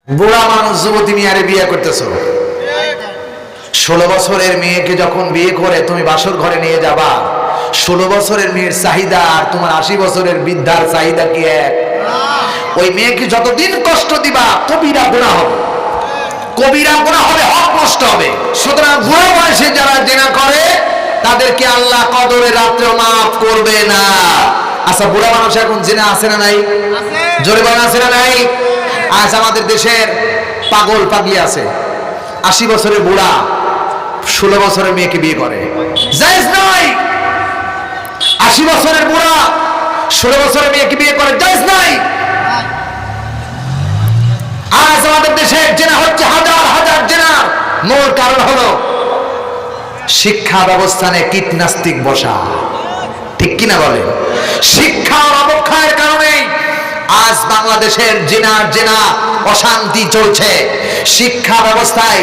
বুড়া মানুষ যুবতী নিয়ে আরে বিয়ে করতেছ। 16 বছরের মেয়েকে যখন বিয়ে করে তুমি বাসর ঘরে নিয়ে যাবা, 16 বছরের মেয়ের চাহিদা আর তোমার 80 বছরের বৃদ্ধার চাহিদা কি এক? ওই মেয়েকে যতদিন কষ্ট দিবা কবিরা গুনাহ হবে, কবিরা গুনাহ হবে, হক নষ্ট হবে। সুতরাং বুড়ো বয়সে যারা জিনা করে তাদেরকে আল্লাহ কদরের রাত্রেও মাফ করবে না। আচ্ছা, বুড়া মানুষ এখন জিনা আছে না নাই? জোরে বলেন আছে না নাই? আজ আমাদের দেশের পাগল পাগলি আছে, 80 বছরের বুড়া 16 বছরের মেয়েকে বিয়ে করে, জায়েজ নয়। 80 বছরের বুড়া 16 বছরের মেয়েকে বিয়ে করে, জায়েজ নয়। আজ আমাদের দেশে জেনা হচ্ছে হাজার হাজার জেনার মূল কারণ হলো শিক্ষা ব্যবস্থানে কীটনাস্তিক বসা, ঠিক কিনা বলে? শিক্ষার অবক্ষয়ের কারণে আজ বাংলাদেশের জেনা অশান্তি চলছে। শিক্ষা ব্যবস্থায়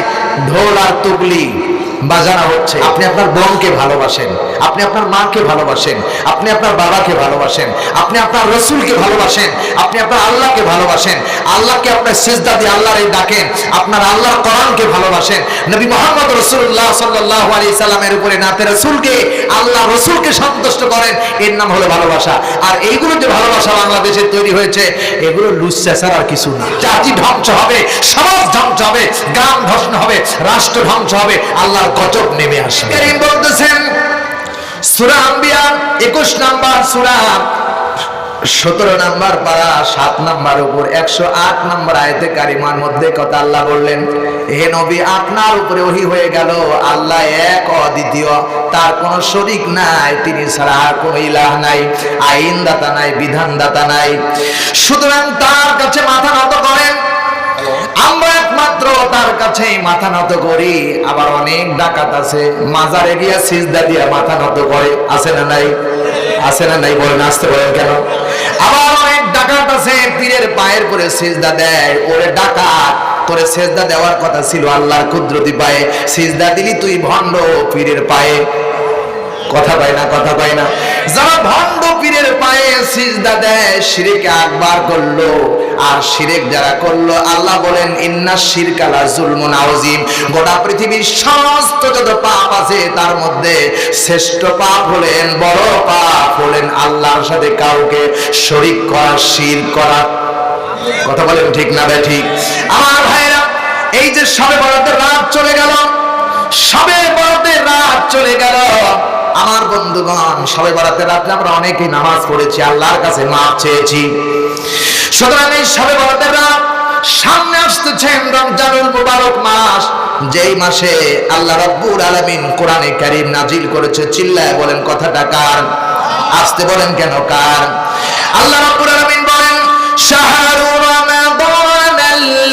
ঢোল আর তুবলি বাজানো হচ্ছে। আপনি আপনার বোনকে ভালোবাসেন, আপনি আপনার মাকে ভালোবাসেন, আপনি আপনার বাবাকে ভালোবাসেন, আপনি আপনার রসুলকে ভালোবাসেন, আপনি আপনার আল্লাহকে ভালোবাসেন, আল্লাহকে আপনার সিজদা দিয়ে আল্লাহর ডাকেন, আপনার আল্লাহর কোরআনকে ভালোবাসেন, নবী মুহাম্মদ রাসূলুল্লাহ সাল্লাল্লাহু আলাইহি সাল্লামের উপরে নাতে রাসূলকে, আল্লাহ রসুলকে সন্তুষ্ট করেন, এর নাম হলো ভালোবাসা। আর এইগুলো যে ভালোবাসা বাংলাদেশে তৈরি হয়েছে, এগুলো লুচ্ছা ছাড়া আর কিছু না। জাতি ধ্বংস হবে, সমাজ ধ্বংস হবে, গ্রাম ধ্বংস হবে, রাষ্ট্র ধ্বংস হবে, আল্লাহর গজব নেমে আসবে। কারীম বলতেছেন সূরা আম্বিয়া 21 নাম্বার সূরা 17 নাম্বার পারা 7 নাম্বার উপর 108 নাম্বার আয়াতে কারিমার মধ্যে কথা আল্লাহ বললেন, হে নবী, আপনার উপরে ওহী হয়ে গেল আল্লাহ এক অদ্বিতীয়, তার কোনো শরীক নাই, তিনি ছাড়া আর কোনো ইলাহ নাই, আইনদাতা নাই, বিধানদাতা নাই। সুতরাং তার কাছে মাথা নত করেন, আমরা একমাত্র তার কাছেই মাথা নত করি। আবার অনেক ডাকাত আছে মাজারে গিয়া সিজদা দিয়া মাথা নত করে, আছে না নাই? আছে না নাই? বলেন, আসতে বলেন কেন? আবার অনেক ডাকাত আছে পীরের পায়ের করে সিজদা দেয়। ওরে ডাকাত, তোরে সিজদা দেওয়ার কথা ছিল আল্লাহর কুদরতি পায়ে, সিজদা দিলি তুই ভণ্ড পীরের পায়ে। কথা পায় না, কথা পায় না। যারা ভণ্ড পীরের পায়ে সিজদা দেয় শিরকে আকবার করলো। আর শিরক যারা করলো, আল্লাহ বলেন ইন্নাশ শিরকা লা যুলমুন আযীম, গোটা পৃথিবীর সমস্ত যত পাপ আছে তার মধ্যে শ্রেষ্ঠ পাপ হলেন, বড় পাপ হলেন আল্লাহর সাথে কাউকে শরীক করা, শিরক করা। কথা বলেন ঠিক না বে ঠিক? আমার ভাইরা, এই যে শবে বরাতের রাত চলে গেল, শবে বরাতের রাত চলে গেল, আমার বন্ধুগণ, শবে বরাতের রাতে আমরা অনেকেই নামাজ পড়েছি, আল্লাহর কাছে মাফ চেয়েছি। সুতরাং এই শবে বরাতের রাত সামনে আসতেছে রমজানুল মুবারক মাস, যেই মাসে আল্লাহ রাব্বুল আলামিন কোরআনে কারীম নাজিল করেছে। চিল্লায় বলেন কথাটা কার? আসতে বলেন কেন কার? আল্লাহ রাব্বুল আলামিন বলেন, শাহরু রমাদানাল্লাযী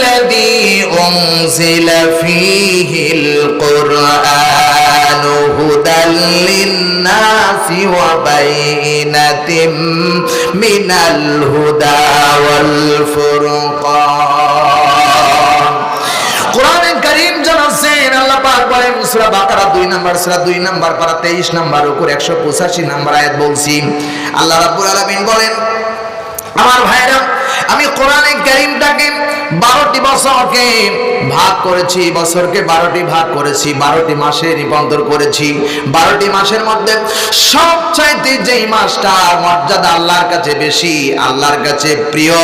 উনজিলা ফীহিল কুরআন হুদাল লিন্নাসি ওয়া বাইনাতিম মিনাল হুদা ওয়াল ফুরকান। কোরআনে কারীম জানাচ্ছেন, আল্লাহ পাক বলেন সূরা বাকারা 2 নাম্বার সূরা 2 নাম্বার পারা 23 নাম্বার উপর 185 নাম্বার আয়াত বলছি। আল্লাহ রাব্বুল আলামিন বলেন, আমার ভাইরা, আমি কোরআনে কারীমটাকে 12টি বছরকে ভাগ করেছি, বছরকে 12টি ভাগ করেছি, 12টি মাসে রূপান্তর করেছি। 12টি মাসের মধ্যে সবচাইতে যেই মাসটা মর্যাদা আল্লাহর কাছে বেশি, আল্লাহর কাছে প্রিয়,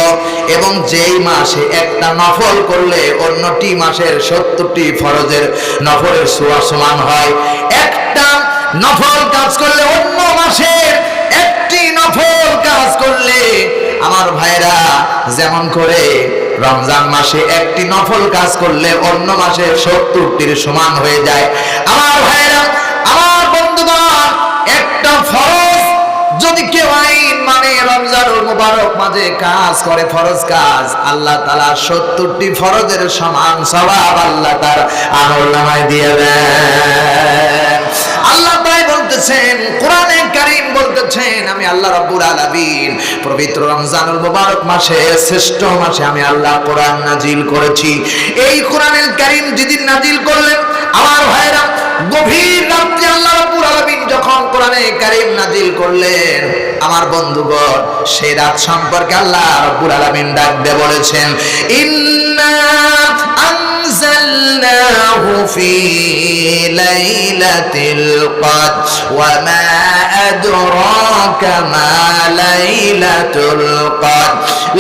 এবং যেই মাসে একটা নফল করলে অন্যটি মাসের 70টি ফরজের নফলের সমান হয়, একটা নফল কাজ করলে অন্য মাসের একটি নফল কাজ করলে, আমার ভাইরা, যেমন করে রমজান মাসে একটি নফল কাজ করলে অন্য মাসে 70টির সমান হয়ে যায়। আমার ভাইরা, আমার বন্ধুগণ, একটা ফরজ যদি কেউ আইন মানে রমজানুল মুবারক মাঝে কাজ করে, ফরজ কাজ, আল্লাহ তাআলা 70টি ফরজের সমান সওয়াব আল্লাহ তার আমলনামায় দিয়ে দেন। আল্লাহ তাই বলতেছেন, কোরআনে কারীম বলতেছেন, আমি আল্লাহ রাব্বুল আলামিন পবিত্র রমজানুল মুবারক মাসে, শ্রেষ্ঠ মাসে আমি আল্লাহ কোরআন নাজিল করেছি। এই কোরআনুল কারীম যেদিন নাজিল করলেন, আমার ভাইরা, গভীর রাত্রে আল্লাহ রাব্বুল আলামিন যখন কোরআনে কারীম নাজিল করলেন, আমার বন্ধুগণ, সেই রাত সম্পর্কে আল্লাহ রাব্বুল আলামিন ডাক দিয়ে বলেছেন, ইন্না লাইলাতুল কদর ওয়া মা আদরাকা মা লাইলাতুল কদর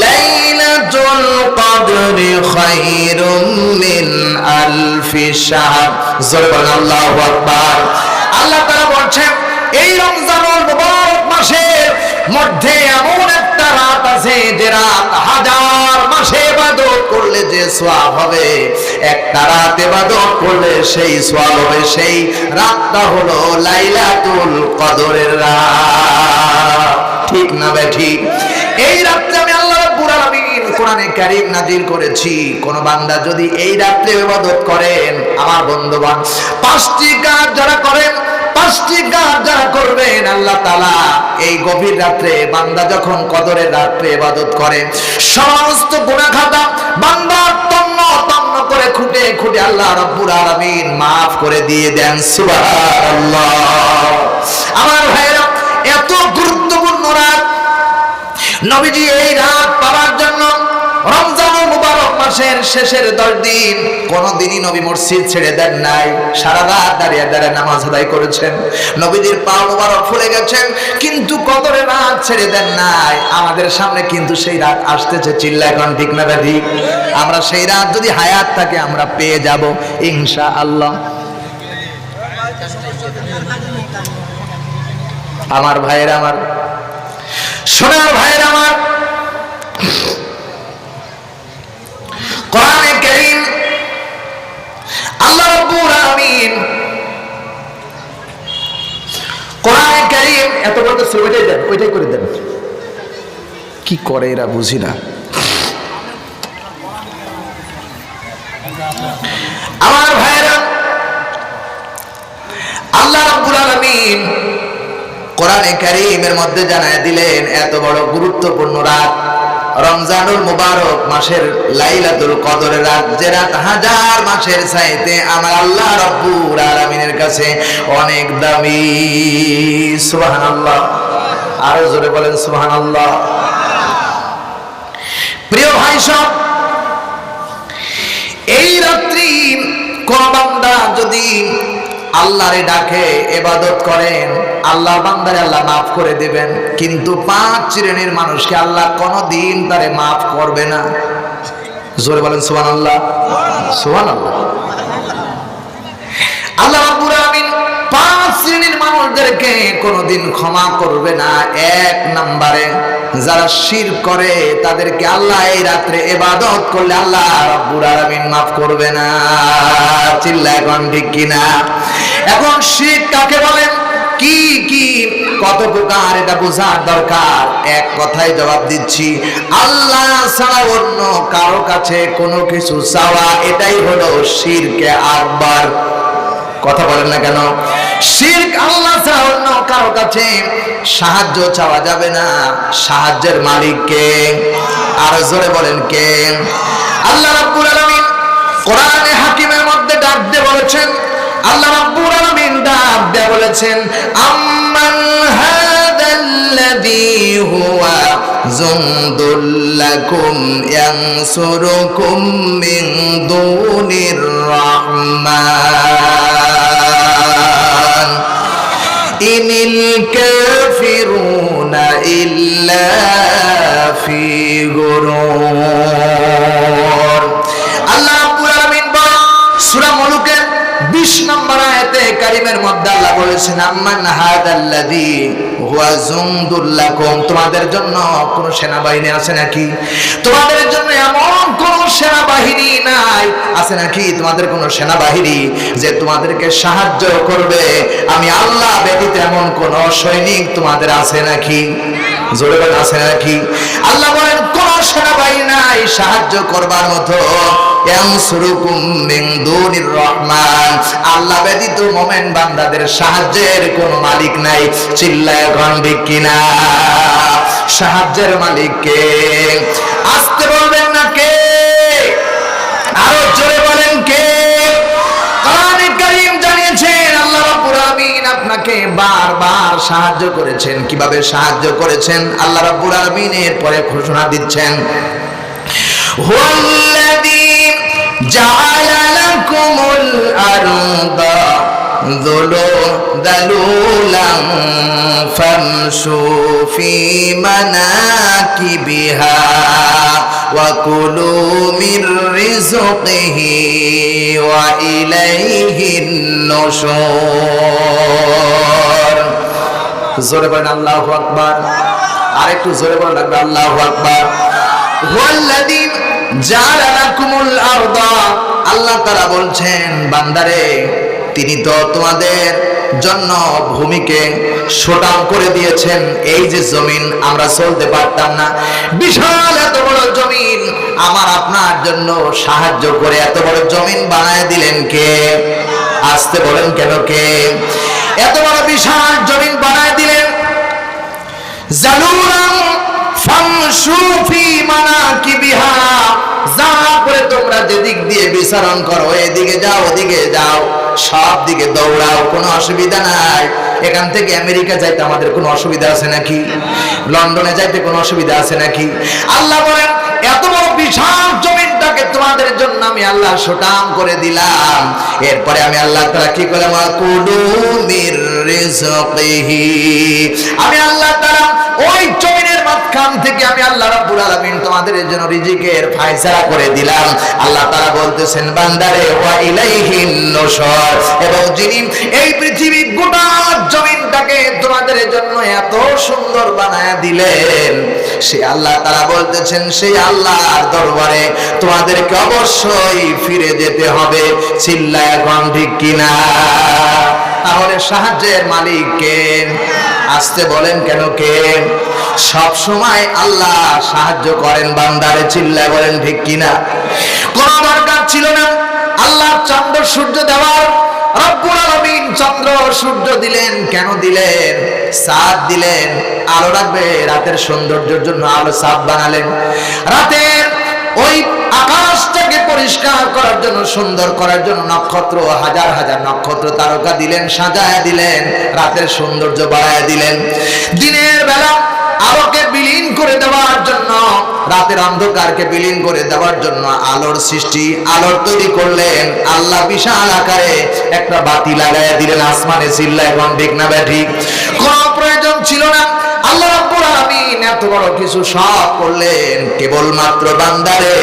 লাইলাতুল কদরি খায়রুম মিন আলফি শাহর। জোরে বলেন আল্লাহু আকবার। আল্লাহ তাআলা বলছেন এই রমজানুল মুবারক মাসের মধ্যে এমন একটা রাত আছে যে রাত হাজার মাসে ইবাদত করলে যে সওয়াব হবে, একটা রাত ইবাদত করলে সেই সওয়াব হবে। সেই রাতটা হলো লাইলাতুল কদরের রাত। ঠিক না বে ঠিক? এই রাতে আমি আল্লাহ রাব্বুল আলামিন কোরআনে কারীম নাযিল করেছি, কোন বান্দা যদি এই রাতে ইবাদত করেন, আমার বন্ধুগণ, পাঁচটি কাজ যারা করেন, পাঁচটি কাজ যারা করবেন, আল্লাহ তাআলা এই গভীর রাত্রে বান্দা যখন কদরের রাত্রে ইবাদত করে, সমস্ত গুনাহ খাতা বান্দা তন্ন তন্ন করে খুঁটে খুঁটে আল্লাহ রাব্বুল আলামিন maaf করে দিয়ে দেন। সুবহানাল্লাহ। আমার ভাইরা, এত গুরুত্বপূর্ণ রাত, নবীজি এই রাত পাওয়ার জন্য রমজানুল মুবারক মাসের শেষের 10 দিন কোনদিনই নবী মসজিদ ছেড়ে দেন নাই, সারা রাত দাঁড়িয়ে দাঁড়িয়ে নামাজ আদায় করেছেন। নবীজির পা মুবারক ফুলে গেছেন, কিন্তু কদরের রাত ছেড়ে দেন নাই। আমাদের সামনে কিন্তু সেই রাত আসতেছে, চিল্লায় এখন ঠিক না ঠিক? আমরা সেই রাত যদি হায়াত থাকে আমরা পেয়ে যাব ইনশাআল্লাহ। আমার ভাইয়েরা, আমার সোনার ভাইয়েরা, আমার কোরআনে কারীম আল্লাহ রাব্বুল আলামিন কোরআনে কারীম এত বড় সুবিধা দেন, ওইটাই করে দেন। কি করে এরা বুঝি না। আমার ভাইরা, আল্লাহ রাব্বুল আলামিন কোরআনে কারীমের মধ্যে জানায় দিলেন এত বড় গুরুত্বপূর্ণ রাত রমজানুল মুবারক মাসের লাইলাতুল কদরের রাত, যে রাত হাজার মাসের চাইতে আমার আল্লাহ রাব্বুল আলামিনের কাছে অনেক দামি। সুবহানাল্লাহ। আরো জোরে বলেন সুবহানাল্লাহ। প্রিয় ভাই সব, এই রাত্রি কোন বান্দা যদি আল্লাহরে ডাকে ইবাদত করেন, আল্লাহ বান্দারে আল্লাহ maaf করে দিবেন, কিন্তু 5 শ্রেণীর মানুষকে আল্লাহ কোনদিন তারে maaf করবে না। জোরে বলেন সুবহানাল্লাহ। সুবহানাল্লাহ। আল্লাহ রাব্বুল আলামিন 5 শ্রেণীর মানুষদেরকে কোনদিন ক্ষমা করবে না। 1 নম্বরে যারা শিরক করে তাদেরকে আল্লাহ এই রাতে ইবাদত করলে আল্লাহ রাব্বুল আলামিন maaf করবে না। চিল্লায় কোন ঠিক কিনা? এখন শিরক কাকে বলেন, কি কি কত প্রকার, এটা বোঝার দরকার। এক কথায় জবাব দিচ্ছি, আল্লাহ ছাড়া অন্য কারো কাছে কোনো কিছু চাওয়া, এটাই হলো শিরকে আকবার। কথা বলেন না কেন? শিরক, আল্লাহ ছাড়া অন্য কারো কাছে সাহায্য চাওয়া যাবে না। সাহায্যের মালিক কে? আর জোরে বলেন কে? আল্লাহ রাব্বুল আলামিন কোরআনে হাকিমের মধ্যে ডাক দিয়ে বলেছেন, আল্লাহ রাব্বুল আলামিন ডাক দিয়ে বলেছেন, আম্মান হাদাল্লাযী হুয়া জুনদুল লাকুম ইয়ানসুরুকুম মিন দুনির রাহমান ইনিল কাফিরুনা ইল্লা ফি গুরুর। আল্লাহ রাব্বুল আলামিন বলেন সূরা মুলুকের 20 নম্বর আয়াতে কারিমের মধ্যে আল্লাহ বলেছেন, আম্মান হাদাল্লাযী হুয়া জুনদুল লাকুম, তোমাদের জন্য কোন সেনাবাহিনী আছে নাকি? তোমাদের জন্য এমন কোন সেনাবাহিনী নাই আছে নাকি? তোমাদের কোন সেনাবাহিনী যে তোমাদেরকে সাহায্য করবে? আমি আল্লাহ ব্যতীত এমন কোন সৈনিক তোমাদের আছে নাকি? জোরে বলেন আছে নাকি? আল্লাহ বলেন কোন সেনাবাহিনী নাই সাহায্য করবার মতো। ইয়ানসুরুকুম মিন দুনির রহমান, আল্লাহ ব্যতীত মুমিন বান্দাদের সাহায্যের কোনো মালিক নাই। চিল্লায় এখন ঠিক কিনা? সাহায্যের মালিক কে? আসতে বলবেন না কে? আরো জোরে বলেন কে? কোরআনে কারীম জানিয়েছেন আল্লাহ রাব্বুল আলামিন আপনাকে বারবার সাহায্য করেছেন। কিভাবে সাহায্য করেছেন আল্লাহ রাব্বুল আলামিন এরপরে ঘোষণা দিচ্ছেন, হুয়াল্লাযী জাআলা লাকুমুল আরদা ذلولا فامشوا في مناكبها وكلوا من رزقه وإليه النشور জোরে বলেন আল্লাহু আকবার আরেকটু জোরে বলেন আল্লাহু আকবার ওয়াল্লাযী জাআলা লাকুমুল আরদা আল্লাহ তাআলা বলছেন বান্দারে তিনি তো তোমাদের জন্য ভূমিকে সমান করে দিয়েছেন এই যে জমিন আমরা চলতে পারতাম না বিশাল এত বড় জমিন আমার আপনার জন্য সাহায্য করে এত বড় জমিন বানায় দিলেন কে আসতে বলেন কেন কে এত বড় বিশাল জমিন বানায় দিলেন জালুরাম ফামশু ফি মানাকিবিহা যা করে তোমরা যেদিক দিয়ে বিচরণ করো এদিকে যাও ওদিকে যাও সব দিকে দৌড়াও কোনো অসুবিধা নাই এখান থেকে আমেরিকা যাইতে আমাদের কোনো অসুবিধা আছে নাকি লন্ডনে যাইতে কোনো অসুবিধা আছে নাকি আল্লাহ বলেন এত বড় বিশাল জমিনটাকে তোমাদের জন্য আমি আল্লাহ সটাম করে দিলাম এরপরে আমি আল্লাহ তাআলা কি করলাম কুলু মির রিজকিহি আমি আল্লাহ তাআলা ওই জমিনের মাঝখান থেকে আমি আল্লাহ রাব্বুল আলামিন তোমাদের জন্য রিজিকের ফয়সালা করে দিলাম আল্লাহ তাআলা বলতেছেন বান্দারে ওয়া ইলাইহিন নুশুর এবং যিনি এই পৃথিবী গোটা জমিনটাকে তোমাদের জন্য এত সুন্দর বানায়া দিলেন সে আল্লাহ তাআলা বলতেছেন সেই আল্লাহর দরবারে তোমাদেরকে অবশ্যই ফিরে যেতে হবে চিল্লায় এখন ঠিক কিনা তাহলে সাহায্যের মালিক কে আসতে বলেন কেন কে সব সময় আল্লাহ সাহায্য করেন বান্দারে চিল্লায় বলেন ঠিক কিনা কোন দরকার ছিল না আল্লাহ চন্দ্র সূর্য দেওয়ার রব্বুল আলামিন চন্দ্র সূর্য দিলেন কেন দিলেন চাঁদ দিলেন আলো রাখবে রাতের সৌন্দর্যের জন্য আলো চাঁদ বানালেন রাতের ওই আকাশটাকে পরিষ্কার করার জন্য সুন্দর করার জন্য নক্ষত্র হাজার হাজার নক্ষত্র তারকা দিলেন সাজায় দিলেন রাতের সৌন্দর্য বাড়ায় দিলেন দিনের বেলা আলোকে বিলীন করে দেওয়ার জন্য রাতের অন্ধকারকে বিলীন করে দেওয়ার জন্য আলোর সৃষ্টি আলোর তৈরি করলেন আল্লাহ বিশাল আকারে একটা বাতি লাগায় দিলেন আসমানে চিল্লায় এখন ঠিক না ঠিক কোনো প্রয়োজন ছিল না আল্লাহ রাব্বুল আলামিন এত বড় কিছু সব করলেন কেবলমাত্র বান্দারে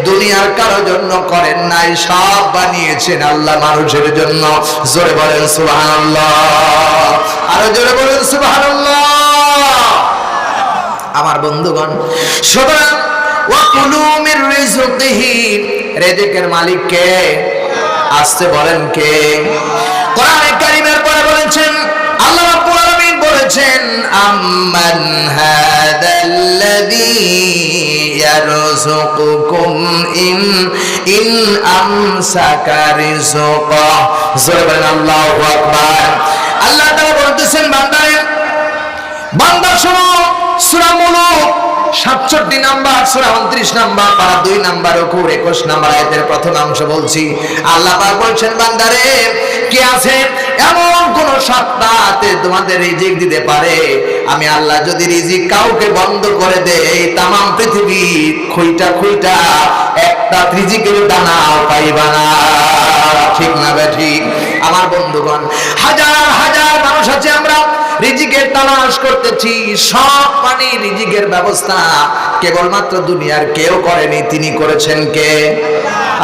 দুনিয়ার কারোর জন্য করেন নাই সব বানিয়েছেন আল্লাহ মানুষের জন্য জোরে বলেন সুবহানাল্লাহ আরো জোরে বলেন সুবহানাল্লাহ আমার বন্ধুগণ সুতরাং ওয়া কুলু মির রিজকিহি রিজিকের মালিক কে আসতে বলেন কে কোরআনে কারীমের পরে বলেছেন আল্লাহ রাব্বুল আলামিন বলেছেন আম্মান হাদাল্লাযী ইয়ারযুকুকুম ইন আমসাকা রিজকা জোরে বলেন আল্লাহু আকবার আল্লাহ তাআলা বলতেছেন বান্দা শোনো সূরা মুলুক 67 নাম্বার সূরা 29 নাম্বার পারা 2 নাম্বার রুকু 21 নাম্বার আয়াতের প্রথম অংশ বলছি আল্লাহ পাক বলছেন বান্দারে কে আছে এমন কোন সত্তাতে তোমাদের রিজিক দিতে পারে আমি আল্লাহ যদি রিজিক কাউকে বন্ধ করে দেই तमाम পৃথিবী খুইটা একটা রিজিকের দানাও পাইবা না ঠিক না ঠিক আমার বন্ধুগণ হাজার হাজার মানুষ আছে আমরা রিজিকের তালাশ করতেছি সব পানি রিজিকের ব্যবস্থা কেবলমাত্র দুনিয়ার কেউ করেনি তিনি করেছেন কে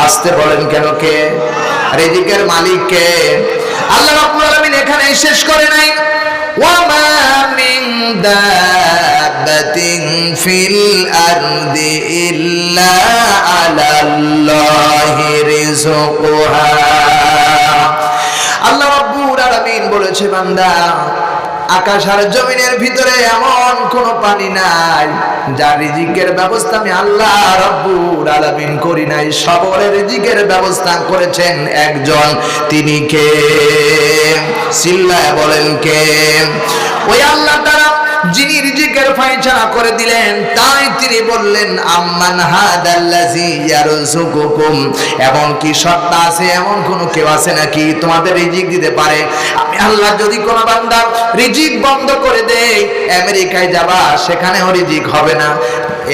আসতে বলেন কেন কে রিজিকের মালিক কে আল্লাহ রাব্বুল আলামিন এখানে শেষ করে নাই ওয়া মা মিন দাব্বাতিন ফিল আরদি ইল্লা আলাল্লাহি রিজকুহা আল্লাহ রাব্বুল আলামিন বলেছে বান্দা আকাশ আর জমিনের ভিতরে এমন কোন পানি নাই যার রিজিকের ব্যবস্থা আমি আল্লাহ রাব্বুল আলামিন করি নাই সবরের রিজিকের ব্যবস্থা করেছেন একজন তিনি কে চিল্লায় বলেন কে ওই আল্লাহ তাআলা যিনি রিজিকের ফয়সালা করে দিলেন তাই তিনি বললেন আম্মান হাদাল্লাযী ইয়ারযুকুকুম এমন কি সত্তা আছে এমন কোন কেউ আছে নাকি তোমাদের রিজিক দিতে পারে আমি আল্লাহ যদি কোন বান্দা রিজিক বন্ধ করে দেই আমেরিকায় যাবা সেখানেও রিজিক হবে না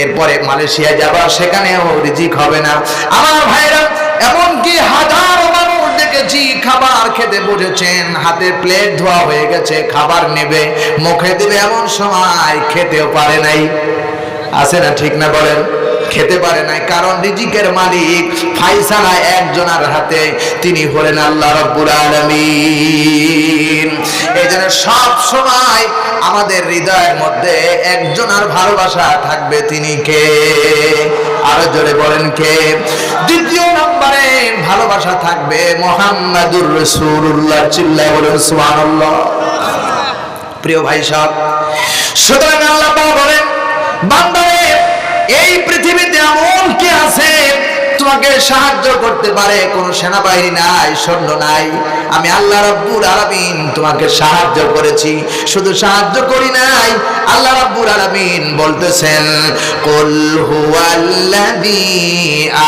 এরপরে মালয়েশিয়া যাবা সেখানেও রিজিক হবে না আমার ভাইরা এমন কি হাজার মানুষ দেখেছি খেতে বসেছেন, হাতে প্লেট ধোয়া হয়ে গেছে, খাবার নেবে, মুখে দিবে, এমন সময় খেতেও পারে নাই। আছে না ঠিক না বলেন? খেতে পারে নাই, কারণ রিজিকের মালিক ফায়সালা একজনের হাতে, তিনি হলেন আল্লাহ রাব্বুল আলামিন। এইজন্য সব সময় আমাদের হৃদয়ের মধ্যে একজনের ভালোবাসা থাকবে, তিনি কে? আরো জোরে বলেন কে? দ্বিতীয় নম্বরে ভালোবাসা থাকবে মুহাম্মাদুর রাসূলুল্লাহ। চিল্লায় বলেন সুবহানাল্লাহ। প্রিয় ভাই সব, সুতরাং আল্লাহ পাক বলেন, বান্দারে এই পৃথিবীতে এমন কে আছে তোমাকে সাহায্য করতে পারে? কোন সেনাবাহিনী নাই, সৈন্য নাই, আমি আল্লাহ রাব্বুল আলামিন তোমাকে সাহায্য করেছি। শুধু সাহায্য করি নাই, আল্লাহ রাব্বুল আলামিন বলতেছেন, কুল হুয়াল্লাযী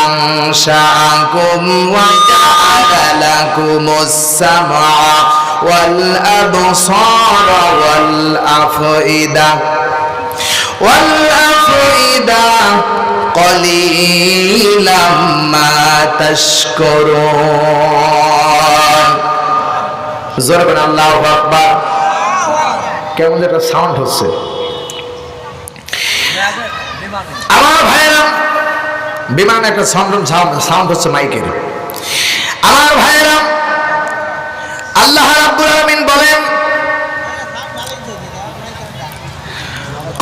আনশাআকুম ওয়া জাআলা লাকুমুস সামআ ওয়াল আবসারা ওয়াল আফইদা কলিলাম মা তাশকুরুন। জোরে বলেন আল্লাহু আকবার। কেমন একটা সাউন্ড হচ্ছে আমার ভাইরা, বিমান একটা সাউন্ড হচ্ছে মাইকের। আমার ভাইরা, আল্লাহ রাব্বুল আলামিন বলেন,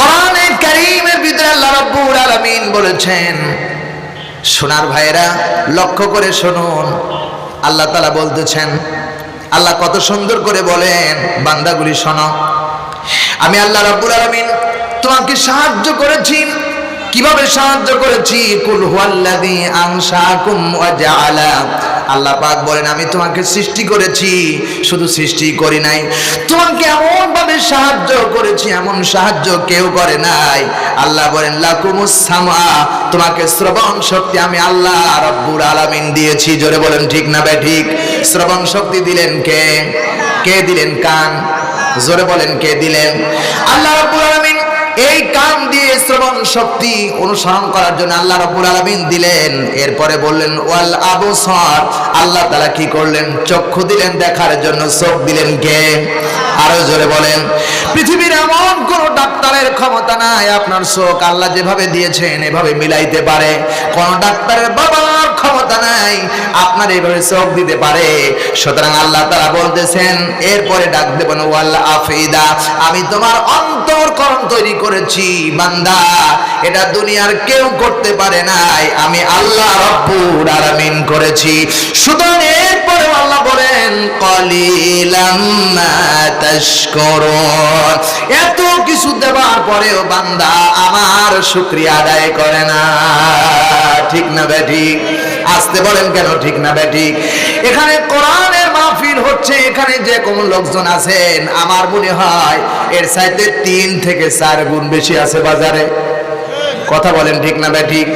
কোরআনে কারীমের ভিতরে আল্লাহ রাব্বুল আলামিন বলেছেন, সোনার ভাইরা লক্ষ্য করে শুনুন, আল্লাহ তাআলা বলতেছেন, আল্লাহ কত সুন্দর করে বলেন, বান্দাগুলি শোনো, আমি আল্লাহ রাব্বুল আলামিন তোমাকে সাহায্য করেছি। কিভাবে সাহায্য করেছি? কুল হুয়াল্লাযী আনশাআকুম ওয়া জাআলা, আল্লাহ পাক বলেন, আমি তোমাকে সৃষ্টি করেছি, শুধু সৃষ্টি করি নাই, তোমাকে এমন ভাবে সাহায্য করেছি, এমন সাহায্য কেউ করে নাই। আল্লাহ বলেন, লাকুমুস সামআ, তোমাকে শ্রবণ শক্তি আমি আল্লাহ রাব্বুল আলামিন দিয়েছি। জোরে বলেন ঠিক না বে ঠিক? শ্রবণ শক্তি দিলেন কে? কে দিলেন? কান। জোরে বলেন কে দিলেন? আল্লাহ রাব্বুল আলামিন এই কান দিয়ে শ্রবণ শক্তি অনুসরণ করার জন্য আল্লাহ রাব্বুল আলামিন দিলেন। এরপরে বললেন ওয়াল আবসার, আল্লাহ তাআলা কি করলেন? চক্ষু দিলেন, দেখার জন্য চোখ দিলেন কে? আরো জোরে বলেন। পৃথিবীর এমন কোন ডাক্তারের ক্ষমতা নাই আপনার চোখ আল্লাহ যেভাবে দিয়েছেন এভাবে মিলাইতে পারে। কোন ডাক্তারের বাবার ক্ষমতা নাই আপনার এইভাবে চোখ দিতে পারে। সুতরাং আল্লাহ তাআলা বলতেছেন, এরপরে ডাক দেবেন ওয়াল আফিদা, আমি তোমার অন্তরকরণ তৈরি করেছি বান্দা, এটা দুনিয়ার কেউ করতে পারে নাই, আমি আল্লাহ রাব্বুল আলামিন করেছি। সুতরাং এরপরে আল্লাহ বলেন, কলিলাম মা তাশকুরুন, এত কিছু দেওয়ার পরেও বান্দা আমার শুকরিয়া আদায় করে না। ঠিক না বেঠিক? আসতে বলেন কেন ঠিক না বেঠিক? এখানে কোরআনের মাহফিল হচ্ছে, এখানে যে কোন লোকজন আছেন আমার মনে হয় এর চাইতে 3 থেকে 4 গুণ বেশি আছে বাজারে। কথা বলেন ঠিক না বেঠিক?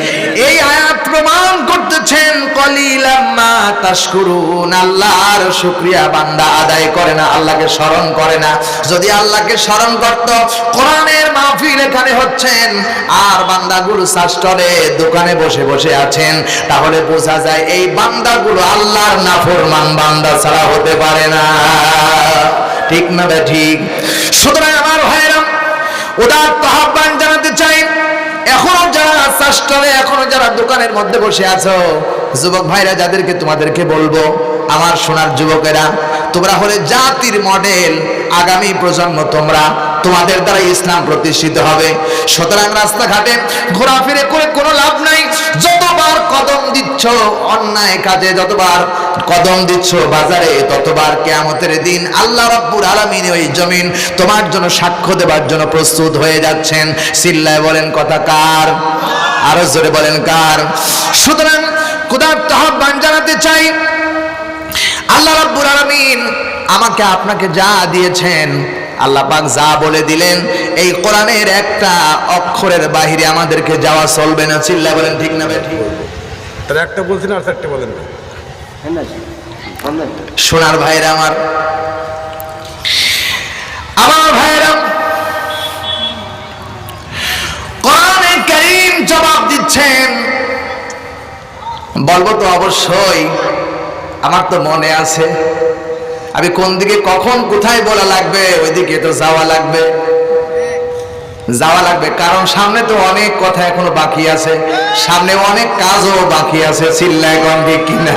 এই আয়াত প্রমাণ করতেছেন কলিলাম মা তাশকুরুন, আল্লাহর শুকরিয়া বান্দা আদায় করে না, আল্লাহকে স্মরণ করে না। যদি আল্লাহকে স্মরণ করত, কোরআনের মাহফিল এখানে হচ্ছেন আর বান্দাগুলো শাস্ত্রে দোকানে বসে বসে আছেন, তাহলে বোঝা যায় এই বান্দাগুলো আল্লাহর নাফরমান বান্দা ছাড়া হতে পারে না। ঠিক না বেঠিক? সুতরাং আমার ভাইরা, ওদার আহ্বান জানাতে চাই, এখনো যারা শাস্ত্রে, এখনো যারা দোকানের মধ্যে বসে আছো, যুবক ভাইরা যাদেরকে তোমাদেরকে বলবো, আমার সোনার যুবকেরা, তোমরা হলে জাতির মডেল, আগামী প্রজন্ম তোমরা, তোমাদের দ্বারা ইসলাম প্রতিষ্ঠিত হবে। সুতরাং রাস্তাঘাটে ঘোরাফিরে করে কোনো লাভ নাই। যতবার কদম দিচ্ছ অন্যায় কাজে, যতবার কদম দিচ্ছ বাজারে, ততবার কিয়ামতের দিন আল্লাহ রাব্বুল আলামিন ওই জমিন তোমার জন্য সাক্ষ্য দেবার জন্য প্রস্তুত হয়ে যাচ্ছেন। চিল্লায় বলেন কথা কার? আরো জোরে বলেন কার? সুতরাং খোদার আহ্বান জানাতে চাই, আল্লাহ রাব্বুল আলামিন আমাকে আপনাকে যা দিয়েছেন, আল্লাহ পাক যা বলে দিলেন, এই কোরআনের একটা অক্ষরের বাহিরে আমাদেরকে যাওয়া চলবে না। চিল্লায় বলেন ঠিক না বেঠিক? তাহলে একটা বলছেন আর একটা বলেন না। সোনার ভাইরা, আমার ভাইরা, কোরআনে কারীম জবাব দিচ্ছেন। বলবো তো অবশ্যই, আমার তো মনে আছে, আমি কোন দিকে কখন কোথায় বলা লাগবে ওইদিকে তো যাওয়া লাগবে, কারণ সামনে তো অনেক কথা এখনো বাকি আছে, সামনে অনেক কাজও বাকি আছে। চিল্লায় গন্ডি কিনা,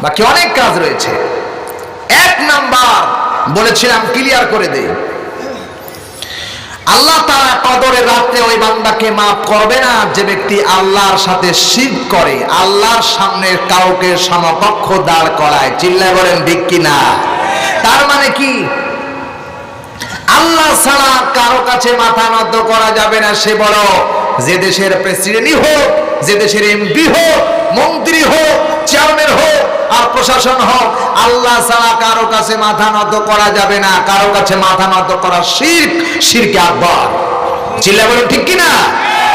বাকি অনেক কাজ রয়েছে। এক নাম্বার বলেছিলাম, ক্লিয়ার করে দেই, আল্লাহ তাআলা কদরের রাতে ওই বান্দাকে মাফ করবে না যে ব্যক্তি আল্লাহর সাথে শিরক করে, আল্লাহর সামনে কাউকে সমকক্ষ দাঁড় করায়। চিল্লায় বলেন ঠিক কিনা? তার মানে কি? আল্লাহ ছাড়া কারো কাছে মাথা নত করা যাবে না। সে বড়, যে দেশের প্রেসিডেন্টই হোক, যে দেশের এমপি হোক, মন্ত্রী হোক, চেয়ারম্যান হোক আর প্রশাসন হোক, আল্লাহ ছাড়া কারো কাছে মাথা নত করা যাবে না। কারো কাছে মাথা নত করা শিরক, শিরকে আকবার। চিল্লায় বলেন ঠিক কিনা?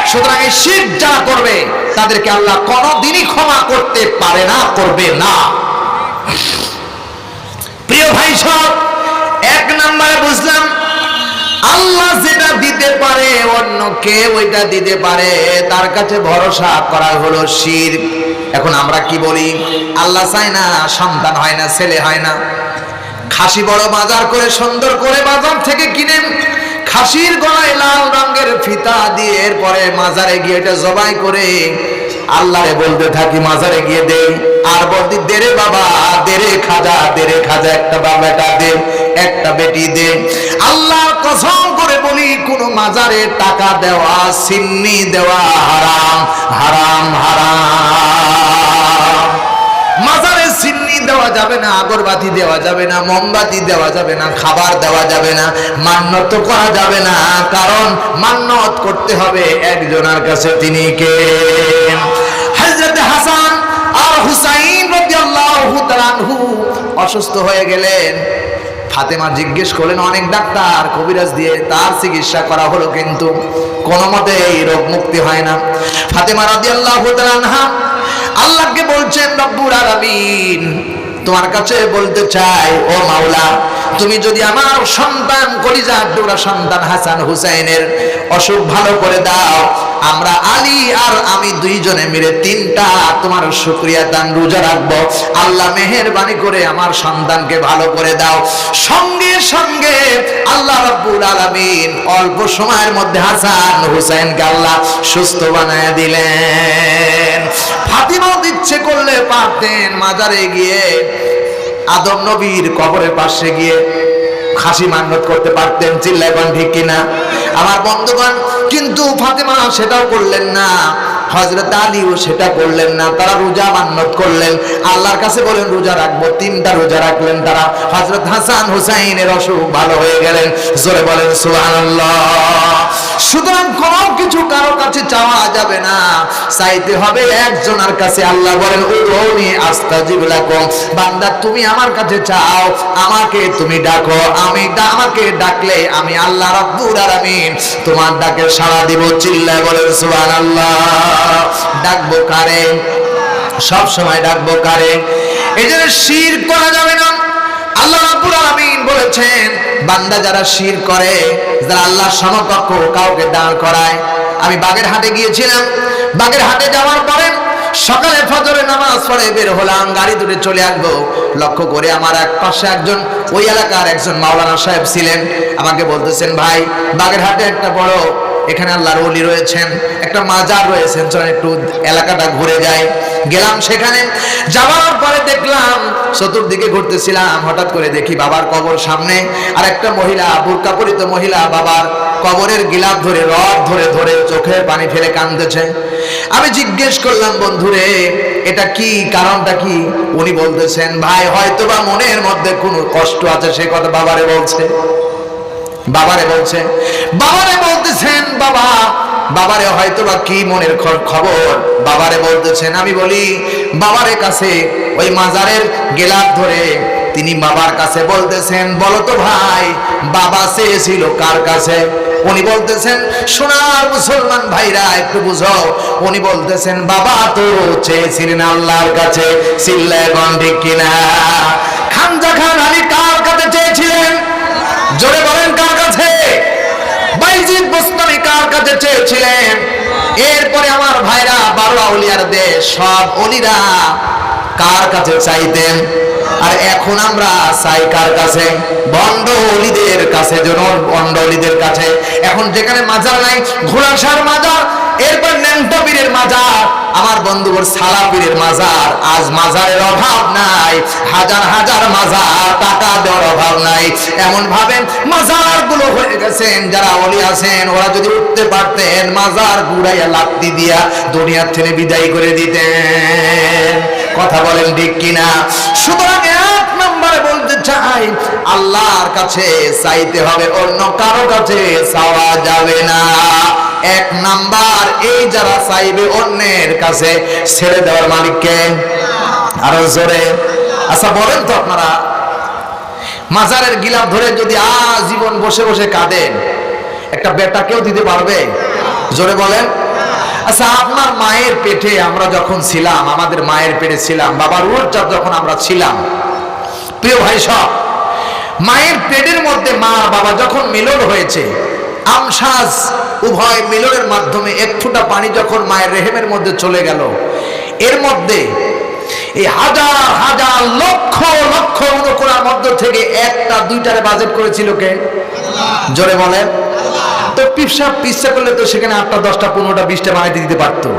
সুতরাং এই শিরক যারা করবে তাদেরকে আল্লাহ কোনোদিনই ক্ষমা করতে পারে না, করবে না। প্রিয় ভাই সব, এক নম্বরে বুঝলাম আল্লাহ যেটা দিতে পারে অন্য কেউ ওইটা দিতে পারে, তার কাছে ভরসা করা হলো শিরক। এখন আমরা কি বলি? আল্লাহ চায় না, সন্তান হয় না, ছেলে হয় না। খাসি বড় বাজার করে সুন্দর করে বাজার থেকে কিনে খাসির গলায় লাল রঙের ফিতা দিয়ে এরপরে মাজারে গিয়ে এটা জবাই করে আল্লাহরে বলতে থাকি, মাজারে গিয়ে দে, আর বলতি দেরে বাবা, দেরে খাজা, দেরে খাজা, একটা বাবাটা দে, একটা বেটি দে। আল্লাহর কসম করে বলি, কোন মাজারে টাকা দেওয়া, সিন্নি দেওয়া হারাম, হারাম, হারাম। মাজারে সিন্নি দেওয়া যাবে না, আগরবাতি দেওয়া যাবে না, মোমবাতি দেওয়া যাবে না, খাবার দেওয়া যাবে না, মান্নত করা যাবে না। কারণ মান্নত করতে হবে একজনের কাছে, তিনি কে? হযরত হাসান আর হুসাইন রাদিয়াল্লাহু তাআলা আনহু অসুস্থ হয়ে গেলেন। ফাতেমা জিজ্ঞেস করলেন, অনেক ডাক্তার কবিরাজ দিয়ে তার চিকিৎসা করা হলো, কিন্তু কোনো মতে এই রোগ মুক্তি হয় না। ফাতেমা রাদিয়াল্লাহু তাআলা আনহা আল্লাহকে বলছেন, রব্বুল আলামিন, তোমার কাছে বলতে চাই, ও মাওলা, তুমি যদি আমার সন্তান, কলিজার টুকরা সন্তান হাসান হুসাইনের অসুখ ভালো করে দাও, আমরা আলী আর আমি দুইজনে মিলে 3টা তোমার শুকরিয়া দান রোজা রাখবো। আল্লাহ মেহেরবানি করে আমার সন্তানকে ভালো করে দাও। সঙ্গে সঙ্গে আল্লাহ রাব্বুল আলামিন অল্প সময়ের মধ্যে হাসান হুসাইনকে আল্লাহ সুস্থ বানায় দিলেন। ফাতিমাও ইচ্ছে করলে পারতেন মাজারে গিয়ে আদম নবীর কবরের পাশে গিয়ে খাসি মান্নত করতে পারতেন। চিল্লাইবান ঠিক কিনা আমার বন্ধুগণ? কিন্তু ফাতেমা সেটাও করলেন না, হযরত আলীও সেটা করলেন না। তারা রোজা মান্নত করলেন, আল্লাহর কাছে বলেন রোজা রাখবো। 3টা রোজা রাখলেন তারা। হযরত হাসান হুসাইনের অসুখ ভালো হয়ে গেলেন। জোরে বলেন সুবহানাল্লাহ। সুতরাং কোনো কিছু কারো কাছে চাওয়া যাবে না, চাইতে হবে একজনের কাছে। আল্লাহ বলেন, উদউনি আস্তাজিব লাকুম। বান্দা, তুমি আমার কাছে চাও, আমাকে তুমি ডাকো, আমাকে ডাকলে আমি আল্লাহ রাব্বুল আলামিন তোমার ডাকে সাড়া দিব। চিল্লায় বলেন সুবহানাল্লাহ। ডাকবো কারে? সব সময় ডাকবো কারে? এজন্য শিরক করা যাবে না। আল্লাহ রাব্বুল আলামিন বলেছেন, বান্দা যারা শিরক করে, যারা আল্লাহর সমকক্ষ কাউকে দাঁড় করায়। আমি বাগেরহাটে গিয়েছিলাম। বাগেরহাটে যাওয়ার পরে সকালে ফজরের নামাজ পড়ে বের হলাম, গাড়ি দুটো চলে আসবো। লক্ষ্য করে আমার এক পাশে একজন, ওই এলাকার একজন মাওলানা সাহেব ছিলেন। আমাকে বলতেছেন, ভাই, বাগেরহাটে একটা বড়, এখানে আল্লাহর ওলি রয়েছেন, একটা মাজার রয়েছেন, চলেন একটু এলাকাটা ঘুরে যাই। গেলাম সেখানে। যাওয়ার পরে দেখলাম, চতুর্দিকে ঘুরতেছিলাম, হঠাৎ করে দেখি বাবার কবর সামনে আর একটা মহিলা, বুরকা পরিত মহিলা বাবার কবরের গিলাফ ধরে, রড ধরে ধরে চোখে পানি ফেলে কাঁদতেছে। আমি জিজ্ঞেস করলাম, বন্ধুরে, এটা কি, কারণটা কি? উনি বলতেছেন, ভাই, হয়তোবা মনের মধ্যে কোনো কষ্ট আছে, সে কথা বাবারে বলছে। বাবারে বলতেছেন, বাবারে হয়তোবা কি মনের খবর, বাবারে বলতেছেন। আমি বলি, বাবারে কাছে ওই মাজারের গেলাফ ধরে তিনি বাবার কাছে বলতেছেন, বলো তো ভাই, বাবা চেয়েছিল কার কাছে? উনি বলতেছেন, সোনার মুসলমান ভাইরা একটু বুঝো, উনি বলতেছেন, বাবা তো চেয়েছিলেন আল্লাহর কাছে। চিল্লায় বলেন ঠিক কিনা? খানজা খান আলী কার কাছে চেয়েছিলেন? জোরে বলেন, কার কাছে? বাইজিদ বুস্তামি কার কাছে চেয়েছিলেন? এরপরে আমার ভাইরা, 12 আউলিয়ার দেশ, সব ওলিরা কার কাছে চাইতেন? আর এখন আমরা চাই কার কাছে? ভণ্ড ওলিদের কাছে, ভণ্ড ওলিদের কাছে। এখন যেখানে মাজার নাই, ঘোড়াসার মাজার, এরপর ন্যাংটা পীরের মাজার, আমার বন্ধুর সালা পীরের মাজার। আজ মাজারের অভাব নাই, হাজার হাজার মাজার, টাকা দেওয়ার অভাব নাই। এমন ভাবে মাজার গুলো হয়ে গেছেন, যারা ওলি আছেন ওরা যদি উঠতে পারতেন, মাজার গুড়াইয়া লাত্তি দিয়া দুনিয়ার থেকে বিদায় করে দিতেন। কথা বলেন ঠিক কিনা? সুতরাং এক নম্বরে বলতে চাই, আল্লাহর কাছে চাইতে হবে, অন্য কারো কাছে চাওয়া যাবে না। এক নাম্বার, এই যারা চাইবে অন্যের কাছে, ছেড়ে দেওয়ার মালিককে। আরো জোরে। আচ্ছা বলেন তো আপনারা, মাজারের গিলাফ ধরে যদি আজীবন বসে বসে কাঁদেন, একটা বেটা কেউ দিতে পারবে? জোরে বলেন। আচ্ছা, আপনার মায়ের পেটে আমরা যখন ছিলাম, আমাদের মায়ের পেটে ছিলাম, বাবার উরজাত যখন আমরা ছিলাম, প্রিয় ভাই সব, মায়ের পেটের মধ্যে মা বাবা যখন মিলন হয়েছে, আমসাজ উভয় মিলনের মাধ্যমে এক ফোঁটা পানি যখন মায়ের রেহেমের মধ্যে চলে গেল, এর মধ্যে এই হাজার হাজার লক্ষ লক্ষ অনুকূলার মধ্য থেকে একটা দুইটারে বাজেট করেছিল কে? জোরে বলেন। তো পিসা করলে তো সেখানে 8টা 10টা 15টা 20টা বানাইতে দিতে পারতো।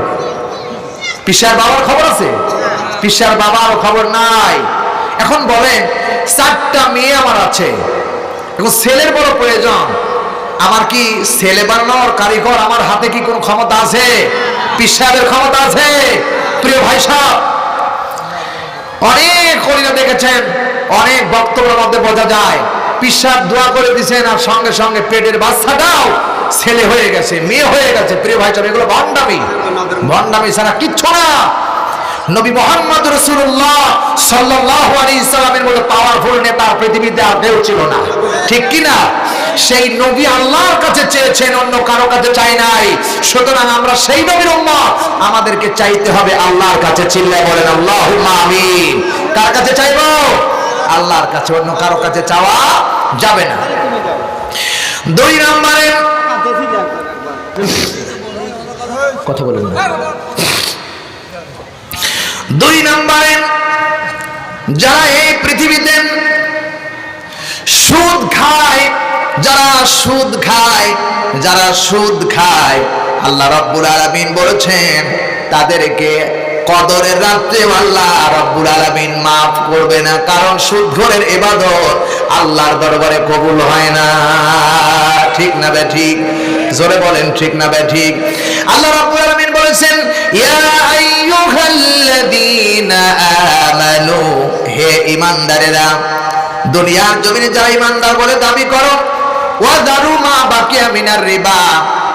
পিসার বাবার খবর আছে? পিসার বাবার খবর নাই। এখন বলেন, 4টা মেয়ে আমার আছে, এখন ছেলের বড় প্রয়োজন, আমার কি ছেলে বানানোর কারিগর আমার হাতে কি কোনো ক্ষমতা আছে? পিসাবের ক্ষমতা আছে? প্রিয় ভাই সাহেব, অনেক কলিরা দেখেছেন, অনেক বক্তব্যের মধ্যে বোঝা যায় পিসাব দোয়া করে দিয়েছেন, আর সঙ্গে সঙ্গে পেটের বাচ্চাটাও ছেলে হয়ে গেছে, মেয়ে হয়ে গেছে। প্রিয় ভাই সাহেব, এগুলো ভণ্ডামি, ভণ্ডামি ছাড়া কিচ্ছু না। নবী মুহাম্মদ রাসূলুল্লাহ সাল্লাল্লাহু আলাইহি সাল্লামের মতো পাওয়ারফুল নেতা পৃথিবীতে আর কেউ ছিল না, ঠিক কি না? সেই নবী আল্লাহর কাছে চেয়েছেন, অন্য কারো কাছে চাই নাই। সুতরাং আমরা সেই নবীর উম্মত, আমাদেরকে চাইতে হবে আল্লাহর কাছে। চিল্লায় বলেন আল্লাহুম্মা আমিন। কার কাছে চাইবো? আল্লাহর কাছে, অন্য কারো কাছে চাওয়া যাবে না। 2 নম্বরে কথা বলেন না। 2 নম্বরে, যারা এই পৃথিবীতে সুদ খায়, যারা সুদ খায়, যারা সুদ খায়, আল্লাহ রাব্বুল আলামিন বলেছেন তাদেরকে কদরের রাত্রে আল্লাহ রাব্বুল আলামিন মাফ করবে না, কারণ সুদখোরের ইবাদত আল্লাহর দরবারে কবুল হয় না। ঠিক না বে ঠিক? জোরে বলেন ঠিক না বে ঠিক? আল্লাহ রাব্বুল আলামিন বলেছেন, ইয়া আইয়ুহাল্লাযীনা আমানু, হে ঈমানদারেরা, দুনিয়ার জমিনে যারা ঈমানদার বলে দাবি করো, ওয়াদারু মা বাকিয়া মিনার রিবা,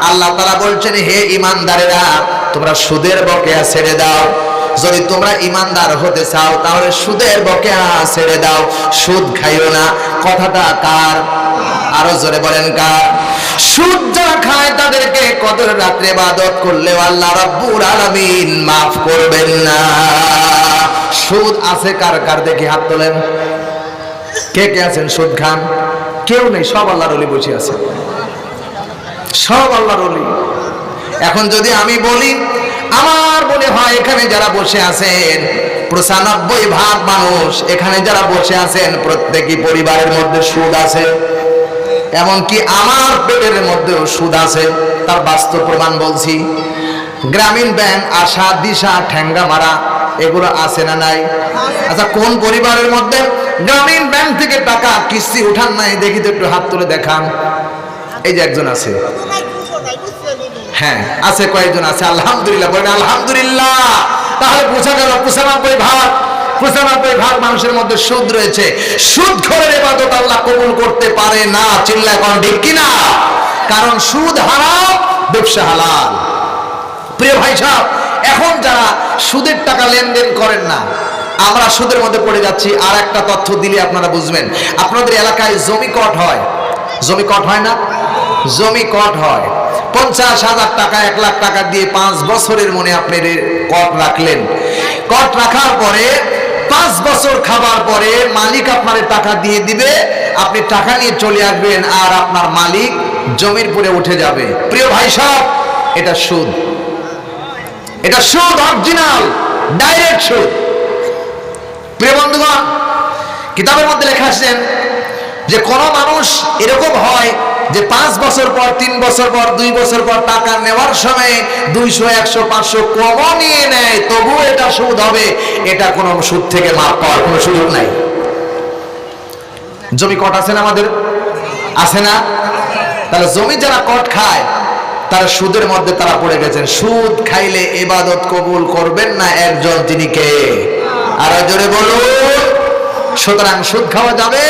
আল্লাহ তাআলা বলছেন, হে ঈমানদারেরা, তোমরা সুদের বকেয়া ছেড়ে দাও। যদি তোমরা ঈমানদার হতে চাও তাহলে সুদের বকেয়া ছেড়ে দাও, সুদ খাইও না। কথাটা কার? আরো জোরে বলেন কার? সুদ যারা খায় তাদেরকে কদরের রাত্রে ইবাদত করলেও আল্লাহ রাব্বুল আলামিন মাফ করবেন না। সুদ আছে কার কার দেখি হাত তোলেন। কে কে আছেন সুদ খান? কেউ নেই, সব আল্লাহর ওলি বসে আছে, সব আল্লাহর ওলি। এখন যদি আমি বলি, আমার মনে হয় এখানে যারা বসে আছেন 95% মানুষ, এখানে যারা বসে আছেন প্রত্যেকই পরিবারের মধ্যে সুদ আছে, এমনকি আমার পেটের মধ্যেও সুদ আছে। তার বাস্তব প্রমাণ বলছি। গ্রামীণ ব্যাংক, আশা, দিশা, ঠ্যাঙ্গা মারা, এগুলো আছে না নাই? আচ্ছা, কোন পরিবারের মধ্যে গ্রামীণ ব্যাংক থেকে টাকা কিস্তি উঠান নাই? দেখি তো, একটু হাত তুলে দেখান। এই যে একজন আছে, হ্যাঁ আছে, কয়েকজন আছে। আলহামদুলিল্লাহ বলেন আলহামদুলিল্লাহ। তাহলে বোঝা গেল 95% মানুষের মধ্যে সুদ রয়েছে। সুদখোরের ইবাদত আল্লাহ কবুল করতে পারে না। চিল্লায় কোন ঠিক কিনা? কারণ সুদ হারাম, ব্যবসা হালাল। প্রিয় ভাই সাহেব, এখন যারা সুদের টাকা লেনদেন করেন না, আমরা সুদের মধ্যে পড়ে যাচ্ছি। আর একটা তথ্য দিলে আপনারা বুঝবেন। আপনাদের এলাকায় জমি কট হয়, জমি কট হয় না? জমি কট হয়। 50,000 টাকা 1 লাখ টাকা দিয়ে 5 বছরের মনে আপনি কট রাখলেন। কট রাখার পরে 5 বছর খাবার পরে মালিক আপনার টাকা দিয়ে দিবে, আপনি টাকা নিয়ে চলে আসবেন, আর আপনার মালিক জমির পুরে উঠে যাবে। প্রিয় ভাই সাহেব, এটা সুদ, এটা সুদ, অরিজিনাল ডাইরেক্ট সুদ। প্রিয় বন্ধুগণ, কিতাবের মধ্যে লেখা আছেন যে কোন মানুষ এরকম হয় যে 5 বছর পর, 3 বছর পর, 2 বছর পর টাকা নেওয়ার সময় 200, 100, 500 কমও নিয়ে নেয়, তবুও এটা সুদ হবে। এটা কোনো সুদ থেকে মাপ পাওয়ার কোনো সুযোগ নাই। জমি কট আছে না আমাদের, আছে না? তাহলে জমি যারা কট খায় তারা সুদের মধ্যে তারা পড়ে গেছেন। সুদ খাইলে ইবাদত কবুল করবেন না একজন, তিনি কে? আর জোরে বলুন। সুতরাং সুদ খাওয়া যাবে?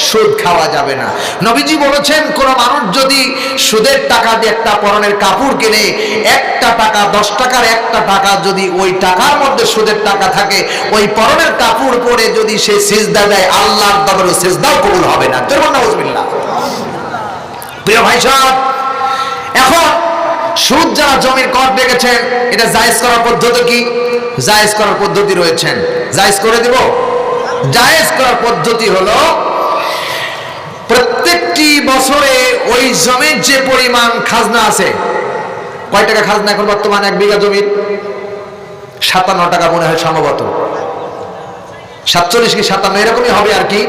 সুদ খাওয়া যাবে না। নবীজি বলেছেন কোন মানুষ যদি সুদের টাকা দিয়ে একটা পরনের কাপড় কিনে, একটা টাকা, 10 টাকার একটা টাকা যদি ওই টাকার মধ্যে সুদের টাকা থাকে, ওই পরনের কাপড় পরে যদি সে সিজদা দেয়, আল্লাহর দরবারে সিজদাও কবুল হবে না। জোরে বলুন নাউজুবিল্লাহ। প্রিয় ভাই সাহেব, এখন সুদ যারা জমির কর রেখেছেন, এটা জায়েজ করার পদ্ধতি কি? জায়েজ করার পদ্ধতি রয়েছেন, জায়েজ করে দিব। জায়েজ করার পদ্ধতি হলো প্রত্যেকটি বছরে ওই জমির যে পরিমাণ খাজনা আছে, কয় টাকা খাজনা এখন বর্তমানে 1 বিঘা জমির? 57 টাকা মনে হয় সম্ভবত, 47 কি 57 এরকমই হবে আর কি।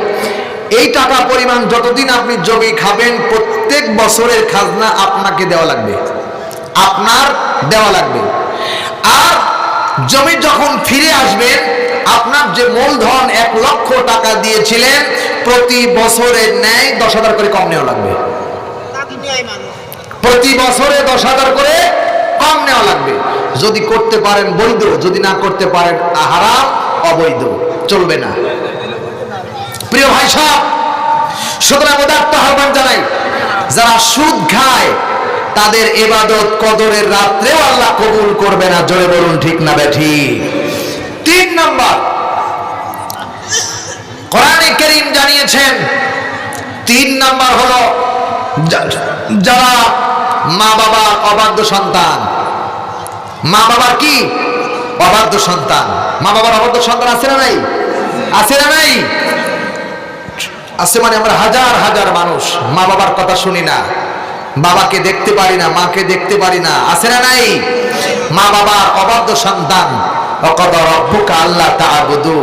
এই টাকা পরিমাণ যতদিন আপনি জমি খাবেন, প্রত্যেক বছরের খাজনা আপনাকে দেওয়া লাগবে, আপনার দেওয়া লাগবে। আর জমি যখন ফিরে আসবেন, আপনার যে মূলধন 1 লক্ষ টাকা দিয়েছিলেন, প্রতি বছরের ন্যায় 10,000 করে কম নেওয়া লাগবে। প্রতি বছরে 10,000 করে কম নেওয়া লাগবে। যদি করতে পারেন বৈধ, যদি না করতে পারেন হারাম, অবৈধ, চলবে না। প্রিয় ভাই সাহেব, সুতরাং উদাত্ত আহ্বান জানাই, যারা সুদ খায় তাদের ইবাদত কদরের রাত্রেও আল্লাহ কবুল করবে না। জোরে বলুন ঠিক না বেঠিক? 3 নাম্বার, কোরআনে কারীম জানিয়েছেন 3 নাম্বার হলো যারা মা বাবার অবাধ্য সন্তান। মা বাবার কি? অবাধ্য সন্তান। মা বাবার অবাধ্য সন্তান আছে না নাই? আছে না নাই? আছে। মানে আমরা হাজার হাজার মানুষ মা বাবার কথা শুনি না, বাবাকে দেখতে পারি না, মাকে দেখতে পারি না, আছে না নাই? মা বাবার অবাধ্য সন্তান। ওয়াকাদা রাব্বুকা আল্লা তা'বুদু,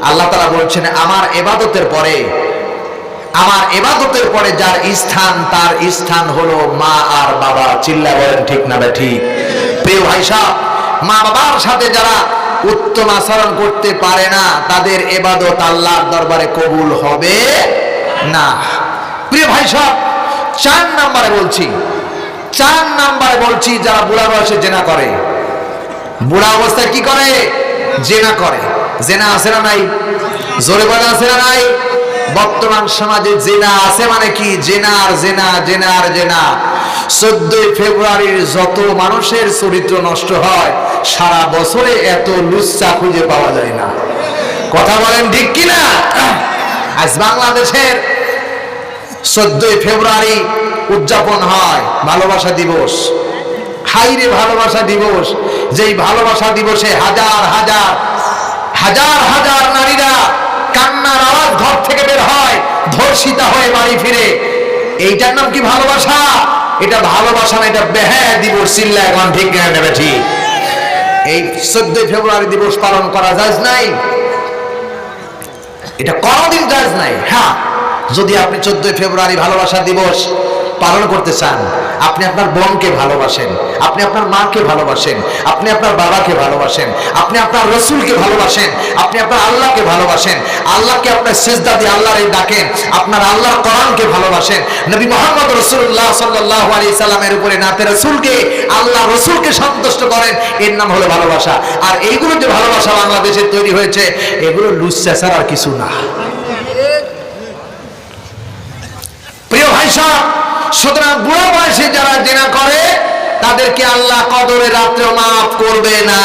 আল্লাহ তাআলা বলছেন আমার ইবাদতের পরে, আমার ইবাদতের পরে যার স্থান, তার স্থান হলো মা আর বাবা। চিল্লা বলেন ঠিক না ঠিক? প্রিয় ভাই সাহেব, মা বাবার সাথে যারা উত্তম আচরণ করতে পারে না, তাদের ইবাদত আল্লাহর দরবারে কবুল হবে না। প্রিয় ভাই সাহেব, 4 নম্বরে বলছি, 4 নম্বরে বলছি, যারা বুড়া বয়সে জেনা করে। বুড়া অবস্থায় কি করে? জেনা করে। জেনা আছে না নাই? জোরে বলে আছে না নাই? বর্তমান সমাজে জেনা আছে মানে কি? জেনার জেনা, জেনার জেনা। 14 ফেব্রুয়ারির যত মানুষের চরিত্র নষ্ট হয়, সারা বছরে এত লুচ্চা খুঁজে পাওয়া যায় না। কথা বলেন ঠিক কিনা? আজ বাংলাদেশের 14 ফেব্রুয়ারি উদযাপন হয় ভালোবাসা দিবস। হাইরে ভালোবাসা দিবস! যেই ভালোবাসা দিবসে হাজার হাজার হাজার হাজার নারীরা কান্নার আওয়াজ ঘর থেকে বের হয়, ধর্ষিতা হয়ে বাড়ি ফিরে। এইটার নাম কি ভালোবাসা? এটা ভালোবাসা না, এটা বেহায়া দিবস। চিল্লা এখন ঠিক নেবে ঠিক? এই 14 ফেব্রুয়ারি দিবস পালন করা যায় নাই, এটা কোনোদিন যায় নাই। হ্যাঁ, যদি আপনি 14 ফেব্রুয়ারি ভালোবাসা দিবস পালন করতে চান, আপনি আপনার বোনকে ভালোবাসেন, আপনি আপনার মাকে ভালোবাসেন, আপনি আপনার বাবাকে ভালোবাসেন, আপনি আপনার রসুলকে ভালোবাসেন, আপনি আপনার আল্লাহকে ভালোবাসেন, আল্লাহকে আপনার সিজদা দিয়ে আল্লাহরে ডাকেন, আপনার আল্লাহর কোরআনকে ভালোবাসেন, নবী মুহাম্মদ রাসূলুল্লাহ সাল্লাল্লাহু আলাইহি সাল্লামের উপরে নাতে রাসূলকে, আল্লাহ রসুলকে সন্তুষ্ট করেন, এর নাম হলো ভালোবাসা। আর এইগুলো যে ভালোবাসা বাংলাদেশে তৈরি হয়েছে, এগুলো লুচ্চা ছাড়া আর কিছু না। প্রিয় ভাই সাহেব, সুতরাং বুড়ো বয়সে যারা জেনা করে, তাদেরকে আল্লাহ কদরের রাত্রেও মাফ করবে না।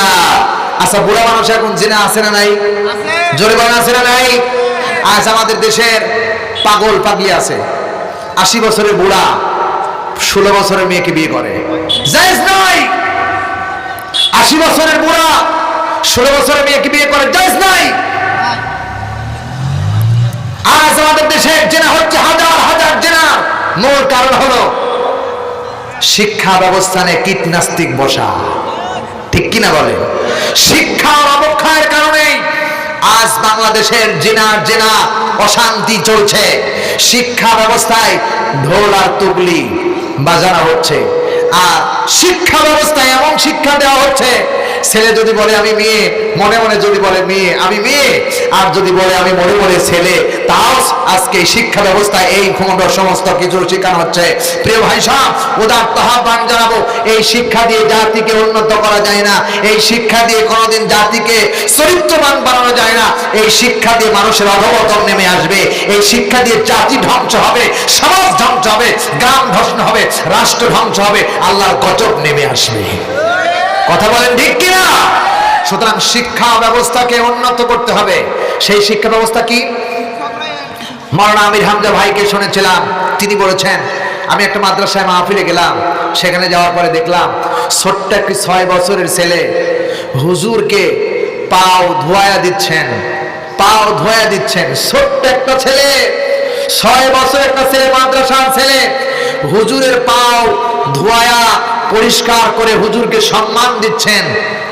আচ্ছা, বুড়া মানুষ এখন জেনা আছে না নাই? জোরে বলেন আছে না নাই? আজ আমাদের দেশের পাগল পাগলি আছে, 80 বছরের বুড়া 16 বছরের মেয়েকে বিয়ে করে। জায়েজ নয়। 80 বছরের বুড়া 16 বছরের মেয়েকে বিয়ে করে, জায়েজ নাই। আজ আমাদের দেশে জেনা হচ্ছে হাজার হাজার জেনা। মূল কারণ হলো শিক্ষা ব্যবস্থানে কীটনাস্তিক বসা। ঠিক কিনা বলেন? শিক্ষার অবক্ষয়ের কারণে আজ আজ বাংলাদেশের জেনা অশান্তি চলছে। শিক্ষা ব্যবস্থায় ঢোল আর তুবলি বাজানো হচ্ছে, আর শিক্ষা ব্যবস্থায় এমন শিক্ষা দেওয়া হচ্ছে, ছেলে যদি বলে আমি মেয়ে, মনে মনে যদি বলে মেয়ে আমি মেয়ে, আর যদি বলে আমি মনে মনে ছেলে, তাও আজকে শিক্ষা ব্যবস্থায় এই খণ্ড সমস্ত কিছু শেখানো হচ্ছে। প্রিয় ভাই সাহেব, উদাত্ত আহ্বান জানাবো, এই শিক্ষা দিয়ে জাতিকে উন্নত করা যায় না, এই শিক্ষা দিয়ে কোনোদিন জাতিকে চরিত্রবান বানানো যায় না, এই শিক্ষা দিয়ে মানুষের অধঃপতন নেমে আসবে, এই শিক্ষা দিয়ে জাতি ধ্বংস হবে, সমাজ ধ্বংস হবে, গ্রাম ধ্বংস হবে, রাষ্ট্র ধ্বংস হবে, আল্লাহর গজব নেমে আসবে। কথা বলেন ঠিক কিনা? সুতরাং শিক্ষা ব্যবস্থাকে উন্নত করতে হবে। সেই শিক্ষা ব্যবস্থা কি? মাওলানা আমির হামজা ভাইকে শুনেছিলাম, তিনি বলেছেন, আমি একটা মাদ্রাসায় মাহফিলে গেলাম, সেখানে যাওয়ার পরে দেখলাম ছোট্ট একটি 6 বছরের ছেলে হুজুরকে পাও ধোয়া দিচ্ছেন, পাও ধোয়া দিচ্ছেন। ছোট্ট একটা ছেলে, 6 বছর একটা ছেলে, মাদ্রাসার ছেলে, হুজুরের পাও ধোয়া পরিষ্কার করে হুজুরকে সম্মান দিচ্ছেন।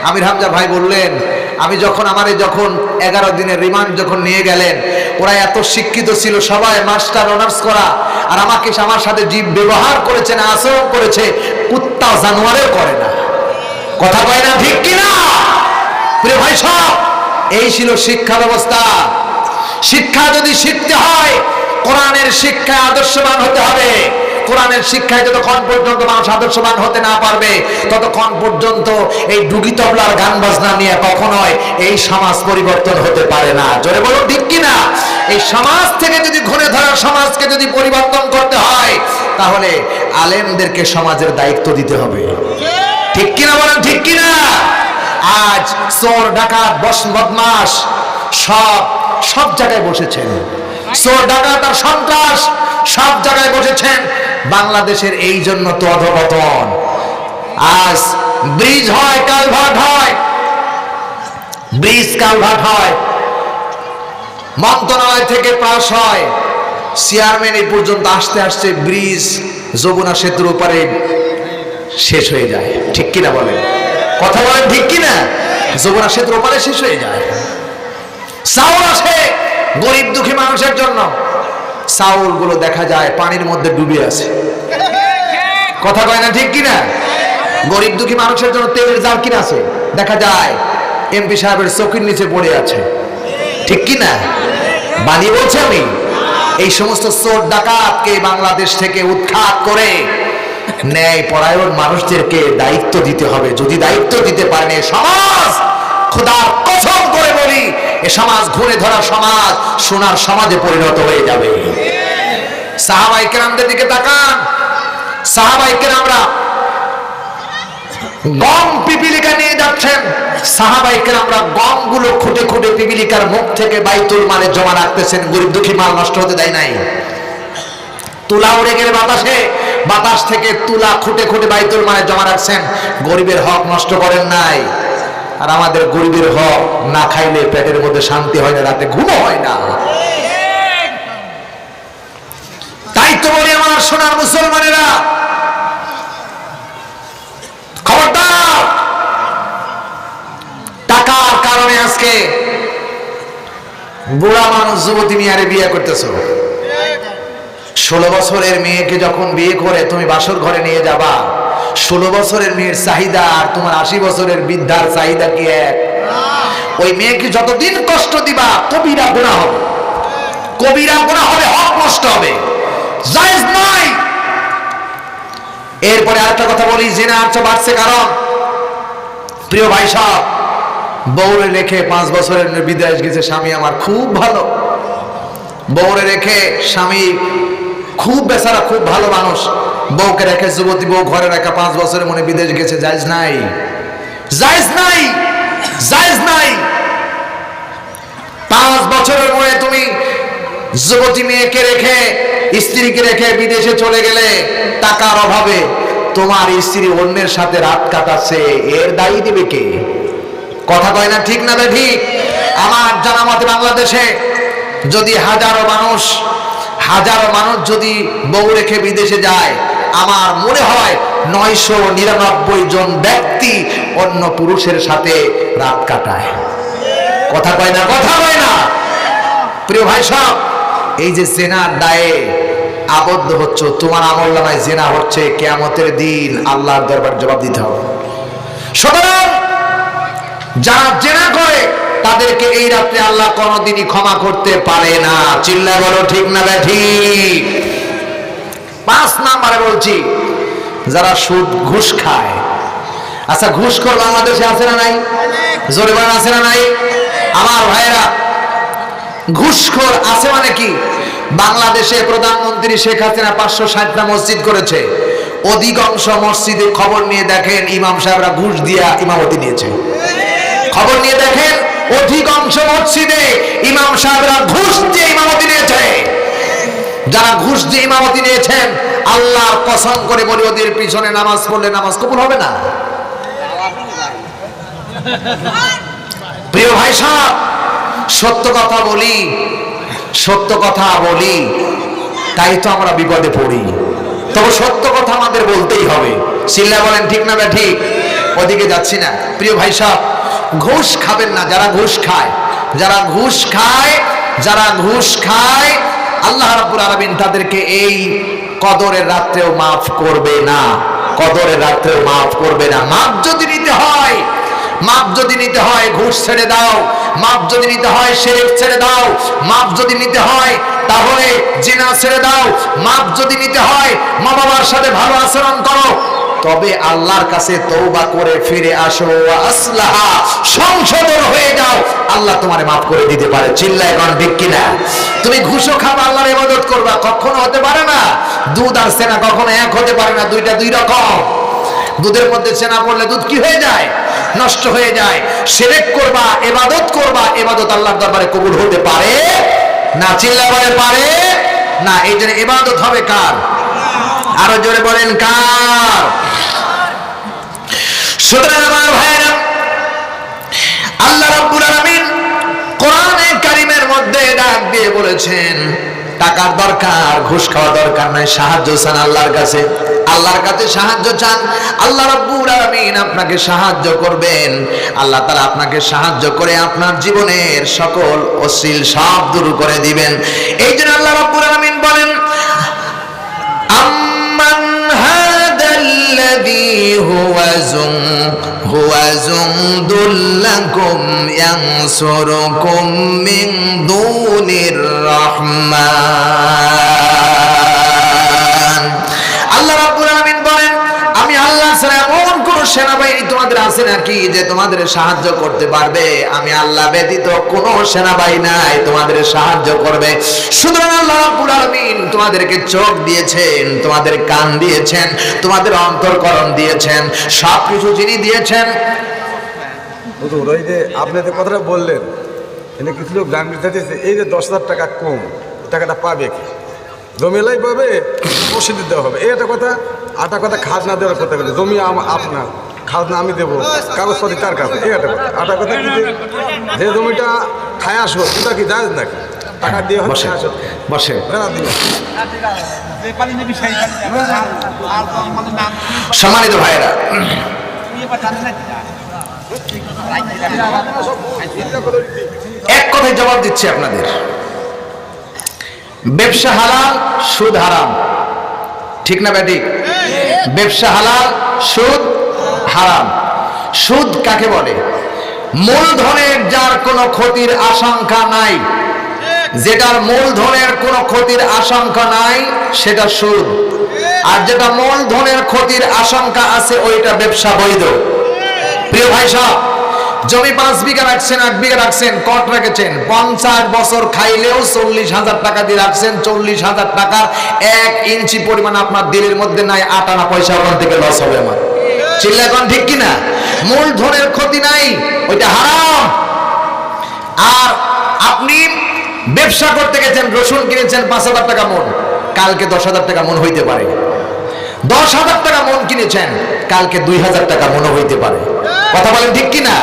আমির হামজা ভাই বললেন, আমি যখন 11 দিনের রিমান্ড যখন নিয়ে গেলেন, ওরা এত শিক্ষিত ছিল, সবাই মাস্টার অনার্স করা, আর আমাকে আমার সাথে জীব ব্যবহার করেছে না, আচরণ করেছে কুত্তা জানোয়ারেও করে না। কথা কয় না ঠিক কিনা? প্রিয় ভাই সব, এই ছিল শিক্ষা ব্যবস্থা। শিক্ষা যদি শিখতে হয়, কোরআনের শিক্ষায় আদর্শবান হতে হবে। কোরআনের শিক্ষায় যতক্ষণ পর্যন্ত মানুষ আদর্শবান হতে না পারবে, ততক্ষণ পর্যন্ত এই ডুগি তবলার গান বাজনা নিয়ে কখনোই এই সমাজ পরিবর্তন হতে পারে না। জোরে বলুন ঠিক কিনা? এই সমাজ থেকে যদি ঘুরে ধরা সমাজকে যদি পরিবর্তন করতে হয়, তাহলে আলেমদেরকে সমাজের দায়িত্ব দিতে হবে। ঠিক কিনা বলেন ঠিক কিনা? আজ চোর ডাকাত বদমাশ সব জায়গায় বসেছেন, চোর ডাকাত আর সন্ত্রাস সব জায়গায় বসেছেন। বাংলাদেশের এই জন্য তো অধঃপতন। আজ ব্রিজ হয়, কালভার্ট হয়, ব্রিজ কালভার্ট হয়, মন্ত্রণালয় থেকে পাস হয়, চেয়ারম্যান এই পর্যন্ত আসতে আসতে ব্রিজ যমুনা সেতুর উপরে শেষ হয়ে যায়। ঠিক কিনা বলেন? কথা বলেন ঠিক কিনা? যমুনা সেতুর উপরে শেষ হয়ে যায়। চাউল আসে গরিব দুঃখী মানুষের জন্য, চাউল গুলো দেখা যায় পানির মধ্যে ডুবে আছে। কথা কয় না ঠিক কিনা? গরিব দুঃখী মানুষের জন্য তেলের জার কিনা আছে, দেখা যায় এমপি সাহেবের চোখের নিচে পড়ে আছে। ঠিক কিনা? বানিয়ে বলছি আমি। এই সমস্ত চোর ডাকাতকে বাংলাদেশ থেকে উৎখাত করে ন্যায় পরায়ণ মানুষদেরকে দায়িত্ব দিতে হবে। যদি দায়িত্ব দিতে পারেন, এই সমাজ, খোদার কসম করে বলি, এ সমাজ ঘুরে ধরা সমাজ সোনার সমাজে পরিণত হয়ে যাবে। সাহাবায়ে কেরামদের দিকে তাকান। সাহাবায়ে কেরামরা গম পিপিলিকা নিয়ে যাচ্ছেন, সাহাবায়ে কেরামরা গমগুলো খুঁটে খুঁটে পিপিলিকার মুখ থেকে বাইতুল মালে জমা রাখতেছেন, গরিব দুঃখী মাল নষ্ট হতে দেয় নাই। তুলা উড়ে গেলে বাতাসে, বাতাস থেকে তুলা খুঁটে খুঁটে বাইতুল মালে জমা রাখছেন, গরিবের হক নষ্ট করেন নাই। আর আমাদের গরিবের হক না খাইলে পেটের মধ্যে শান্তি হয় না, রাতে ঘুমও হয় না। তাই তো বলি আমার সোনার মুসলমানেরা, খবরদার। টাকার কারণে আজকে বুড়া মানুষ যুবতী মেয়েরে বিয়ে করতেছো। 16 বছরের মেয়েকে যখন বিয়ে করে তুমি বাসর ঘরে নিয়ে যাবা, 16 বছরের মেয়ের চাহিদা আর তোমার 80 বছরের বৃদ্ধার চাহিদা কি এক? ওই মেয়েকে যতদিন কষ্ট দিবা, কবিরা গুনাহ হবে, কবিরা গুনাহ হবে, হক নষ্ট হবে, জায়েজ নাই। এরপরে আরেকটা কথা বলি, জিনা আরো বাড়ছে। কারণ প্রিয় ভাই সাহেব, বউরে রেখে 5 বছরের বিদেশ গেছে স্বামী, আমার খুব ভালো, বউরে রেখে স্বামী খুব বেচারা, খুব ভালো মানুষ, বউকে রেখে যুবতী বউ ঘরে রাখা 5 বছরের মনে বিদেশ গেছে, জায়েজ নাই, জায়েজ নাই, জায়েজ নাই। 5 বছরের মনে তুমি যুবতী মেয়েকে রেখে, স্ত্রীকে রেখে বিদেশে চলে গেলে, টাকার অভাবে তোমার স্ত্রী অন্যের সাথে রাত কাটাচ্ছে, এর দায়ী দেবে কে? কথা কয় না ঠিক না ঠিক? আমার জানা মতে বাংলাদেশে যদি হাজারো মানুষ যদি বউ রেখে বিদেশে যায়, আমার মনে হয় 999 জন ব্যক্তি অন্য পুরুষের সাথে রাত কাটায়। কথা কয় না, কথা কয় না। প্রিয় ভাই সব, এই যে জেনার দায়ে আবদ্ধ হচ্ছ, তোমার আমলনামায় জেনা হচ্ছে, কিয়ামতের দিন আল্লাহর দরবারে জবাব দিতে হবে। সুতরাং যারা জেনা করে তাদেরকে এই রাত্রে আল্লাহ কোনোদিনই ক্ষমা করতে পারে না। চিল্লা বলো ঠিক না ঠিক? 5 নম্বরে বলছি, যারা সুদ ঘুষ খায়। আচ্ছা, ঘুষখোর বাংলাদেশে আছে না নাই? জোরে বলেন, আছে না নাই? আমার ভাইয়েরা, ঘুষখোর আছে মানে কি? বাংলাদেশে প্রধানমন্ত্রী শেখ হাসিনা 560টা মসজিদ করেছে। অধিকাংশ মসজিদে খবর নিয়ে দেখেন ইমাম সাহেবরা ঘুষ দিয়া ইমামতি নিয়েছে। খবর নিয়ে দেখেন অধিকাংশ মসজিদে ইমাম সাহেবরা ঘুষ দিয়ে ইমামতি নিয়েছে। যারা ঘুষ দিয়ে ইমামতি নিয়েছেন, আল্লাহর কসম করে বলি, ওদের পিছনে নামাজ পড়লে নামাজ কবুল হবে না। প্রিয় ভাই সাহেব, সত্য কথা বলি, সত্য কথা বলি, তাই তো আমরা বিপদে পড়ি। তবে সত্য কথা আমাদের বলতেই হবে। চিল্লা বলেন ঠিক না বে ঠিক? ওদিকে যাচ্ছি না। প্রিয় ভাই সাহেব, ঘুষ খাবেন না। যারা ঘুষ খায়, যারা ঘুষ খায়, যারা ঘুষ খায়, আল্লাহ রাব্বুল আলামিন তাদেরকে এই কদরের রাত্রেও মাফ করবে না। কদরের রাত্রেও মাফ করবে না। মাফ যদি নিতে হয়, মাপ যদি নিতে হয় ঘুষ ছেড়ে দাও, মাপ যদি নিতে হয় শিরক ছেড়ে দাও, মাপ যদি নিতে হয় তাহলে জিনা ছেড়ে দাও, মাপ যদি নিতে হয় মা বাবার সাথে ভালো আচরণ করো, তবে আল্লাহর কাছে তওবা করে ফিরে আসো, আসলাহা, সংশোধন হয়ে যাও, আল্লাহ তোমারে মাফ করে দিতে পারে। চিল্লায় কোন ঠিক কিনা? তুমি ঘুষও খাবা, আল্লাহর ইবাদত করবা, কখনো হতে পারে না। দুধ আর সেনা কখনো এক হতে পারে না, দুইটা দুই রকম। দুধের মধ্যে সেনা পড়লে দুধ কি হয়ে যায়? নষ্ট হয়ে যায়। শিরক করবা, ইবাদত করবা, ইবাদত আল্লাহর দরবারে কবুল হতে পারে না। চিল্লা বলে পারে না। এই জন্য ইবাদত হবে কার? আরো জোরে বলেন কার? সুতরাং আমার ভাইরা, আল্লাহ রাব্বুল আলামিন কোরআনে কারীমের মধ্যে ডাক দিয়ে বলেছেন, টাকার দরকার, ঘুষ খাওয়া দরকার নাই, সাহায্য চান আল্লাহর কাছে। আল্লাহর কাছে সাহায্য চান, আল্লাহ রাব্বুল আলামিন আপনাকে সাহায্য করবেন। আল্লাহ তাআলা আপনাকে সাহায্য করে আপনার জীবনের সকল অশ্লীল সব দূর করে দিবেন। এই জন্য আল্লাহ রাব্বুল আলামিন বলেন, আম্মান হাদাল্লাযী হুয়া যুনদুল্লাকুম ইয়ানসুরুকুম মিন দুনির রাহমান। আল্লাহ রাব্বুল আলামিন বলেন, আমি আল্লাহ ছাড়া এমন কোন সেনাবাহিনী তোমাদের আছে নাকি যে তোমাদের সাহায্য করতে পারবে? আমি আল্লাহ ব্যতীত কোন সেনাবাহিনী নাই তোমাদের সাহায্য করবে। সুতরাং আল্লাহ রাব্বুল আলামিন তোমাদেরকে চোখ দিয়েছেন, তোমাদের কান দিয়েছেন, তোমাদের অন্তরকরণ দিয়েছেন, সবকিছু যিনি দিয়েছেন। হুজুর, ওই যে আপনি যে কথাটা বললেন, এনে কিছু লোক জানতে চাইছে এই যে 10,000 টাকা কম, টাকাটা পাবে কি? জমিলাই পাবে, মসজিদে দেওয়া হবে, এই একটা কথা। আটা কথা খাজনা দেওয়ার কথা বলে, জমি আপনার, খাজনা আমি দেবো, কাগজপাতি তার কাছে, এই একটা কথা। আটা কথা কি, যে জমিটা খায় আসো ওটা কি জায়েজ নাকি? টাকা দিয়ে বসে বসে সম্মানিত ভাইয়েরা, এক কথায় জবাব দিচ্ছি আপনাদের, ব্যবসা হালাল, সুদ হারাম। ঠিক না ব্যাটিক? ব্যবসা হালাল, সুদ হারাম। সুদ কাকে বলে? মূলধনের যার কোনো ক্ষতির আশঙ্কা নাই, যেটার মূলধনের কোনো ক্ষতির আশঙ্কা নাই সেটা সুদ। আর যেটা মূলধনের ক্ষতির আশঙ্কা আছে ওইটা ব্যবসা বৈধ। প্রিয় ভাই সাহেব, জমি 5 বিঘা রাখছেন, 8 বিঘা রাখছেন, কট রেখেছেন, 50 বছর খাইলেও 40,000 টাকা দিয়ে রাখছেন, 40,000 টাকার 1 ইঞ্চি পরিমাণ আপনার দিলের মধ্যে নাই, আটানা পয়সা ওখান থেকে লস হবে আমার। চিল্লা কোন ঠিক কিনা? মূলধনের ক্ষতি নাই, ওইটা হারাম। আর আপনি ব্যবসা করতে গেছেন, রসুন কিনেছেন 5,000 টাকা মন, কালকে 10,000 টাকা মন হইতে পারে। 10,000 টাকা মন কিনেছেন, কালকে 2,000 টাকা মন হইতে পারে। কথা বলেন ঠিক কিনা?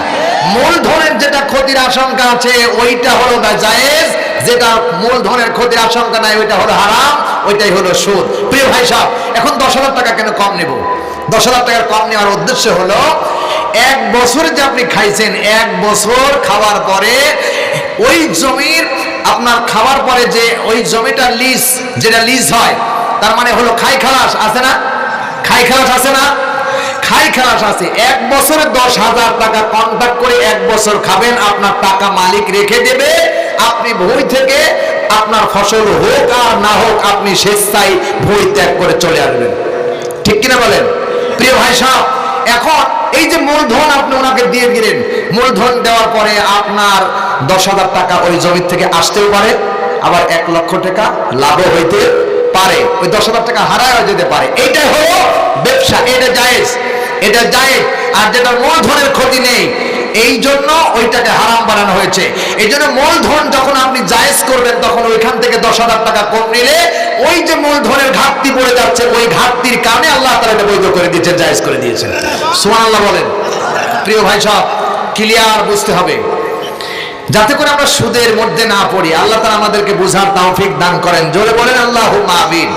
মূলধনের যেটা ক্ষতির আশঙ্কা আছে ওইটা হলো জায়েজ, যেটা মূলধনের ক্ষতির আশঙ্কা নাই ওইটা হলো হারাম, ওইটাই হলো সুদ। প্রিয় ভাই সাহেব, এখন 10,000 টাকা কেন কম নেব? 10,000 টাকার কম নেওয়ার উদ্দেশ্য হলো 1 বছর যে আপনি খাইছেন, 1 বছর খাওয়ার পরে ওই জমির আপনার খাওয়ার পরে যে ওই জমিটা লিজ, যেটা লিজ হয়, তার মানে হলো খাই খালাস আছে না, খাই খালাস আছে না, খাই খালাস আছে। 1 বছরে 10,000 টাকা কন্ট্রাক্ট করে 1 বছর খাবেন, আপনার টাকা মালিক রেখে দেবে। আপনি ভূমি থেকে আপনার ফসল হোক আর না হোক আপনি স্বেচ্ছায় ভূমি ত্যাগ করে চলে আসবেন। ঠিক কিনা বলেন প্রিয় ভাই সাহেব? এখন এই যে মূলধন আপনি ওনাকে দিয়ে দিলেন, মূলধন দেওয়ার পরে আপনার 10,000 টাকা ওই জমি থেকে আসতেও পারে, আবার 1 লক্ষ টাকা লাভও হইতে পারে, ওই 10,000 টাকা হারায় যেতে পারে। এইটাই হলো ব্যবসা, এটা জায়েজ, এটা জায়েজ। আর যেটা মূলধনের ক্ষতি নেই, এই জন্য ওইটাকে হারাম বানানো হয়েছে। এই জন্য মূলধন যখন আপনি জায়েজ করবেন, তখন ওইখান থেকে 10,000 টাকা কম নিলে ওই যে মূলধনের ঘাটতি পড়ে যাচ্ছে, ওই ঘাটতির কারণে আল্লাহ তাআলা এটা বৈধ করে দিয়েছেন, জায়েজ করে দিয়েছেন। সুবহানাল্লাহ বলেন। প্রিয় ভাই সব ক্লিয়ার বুঝতে হবে, যাতে করে আমরা সুদের মধ্যে না পড়ি। আল্লাহ তাআলা আমাদেরকে বুঝার তৌফিক দান করেন। জোরে বলেন আল্লাহুম্মা আমিন।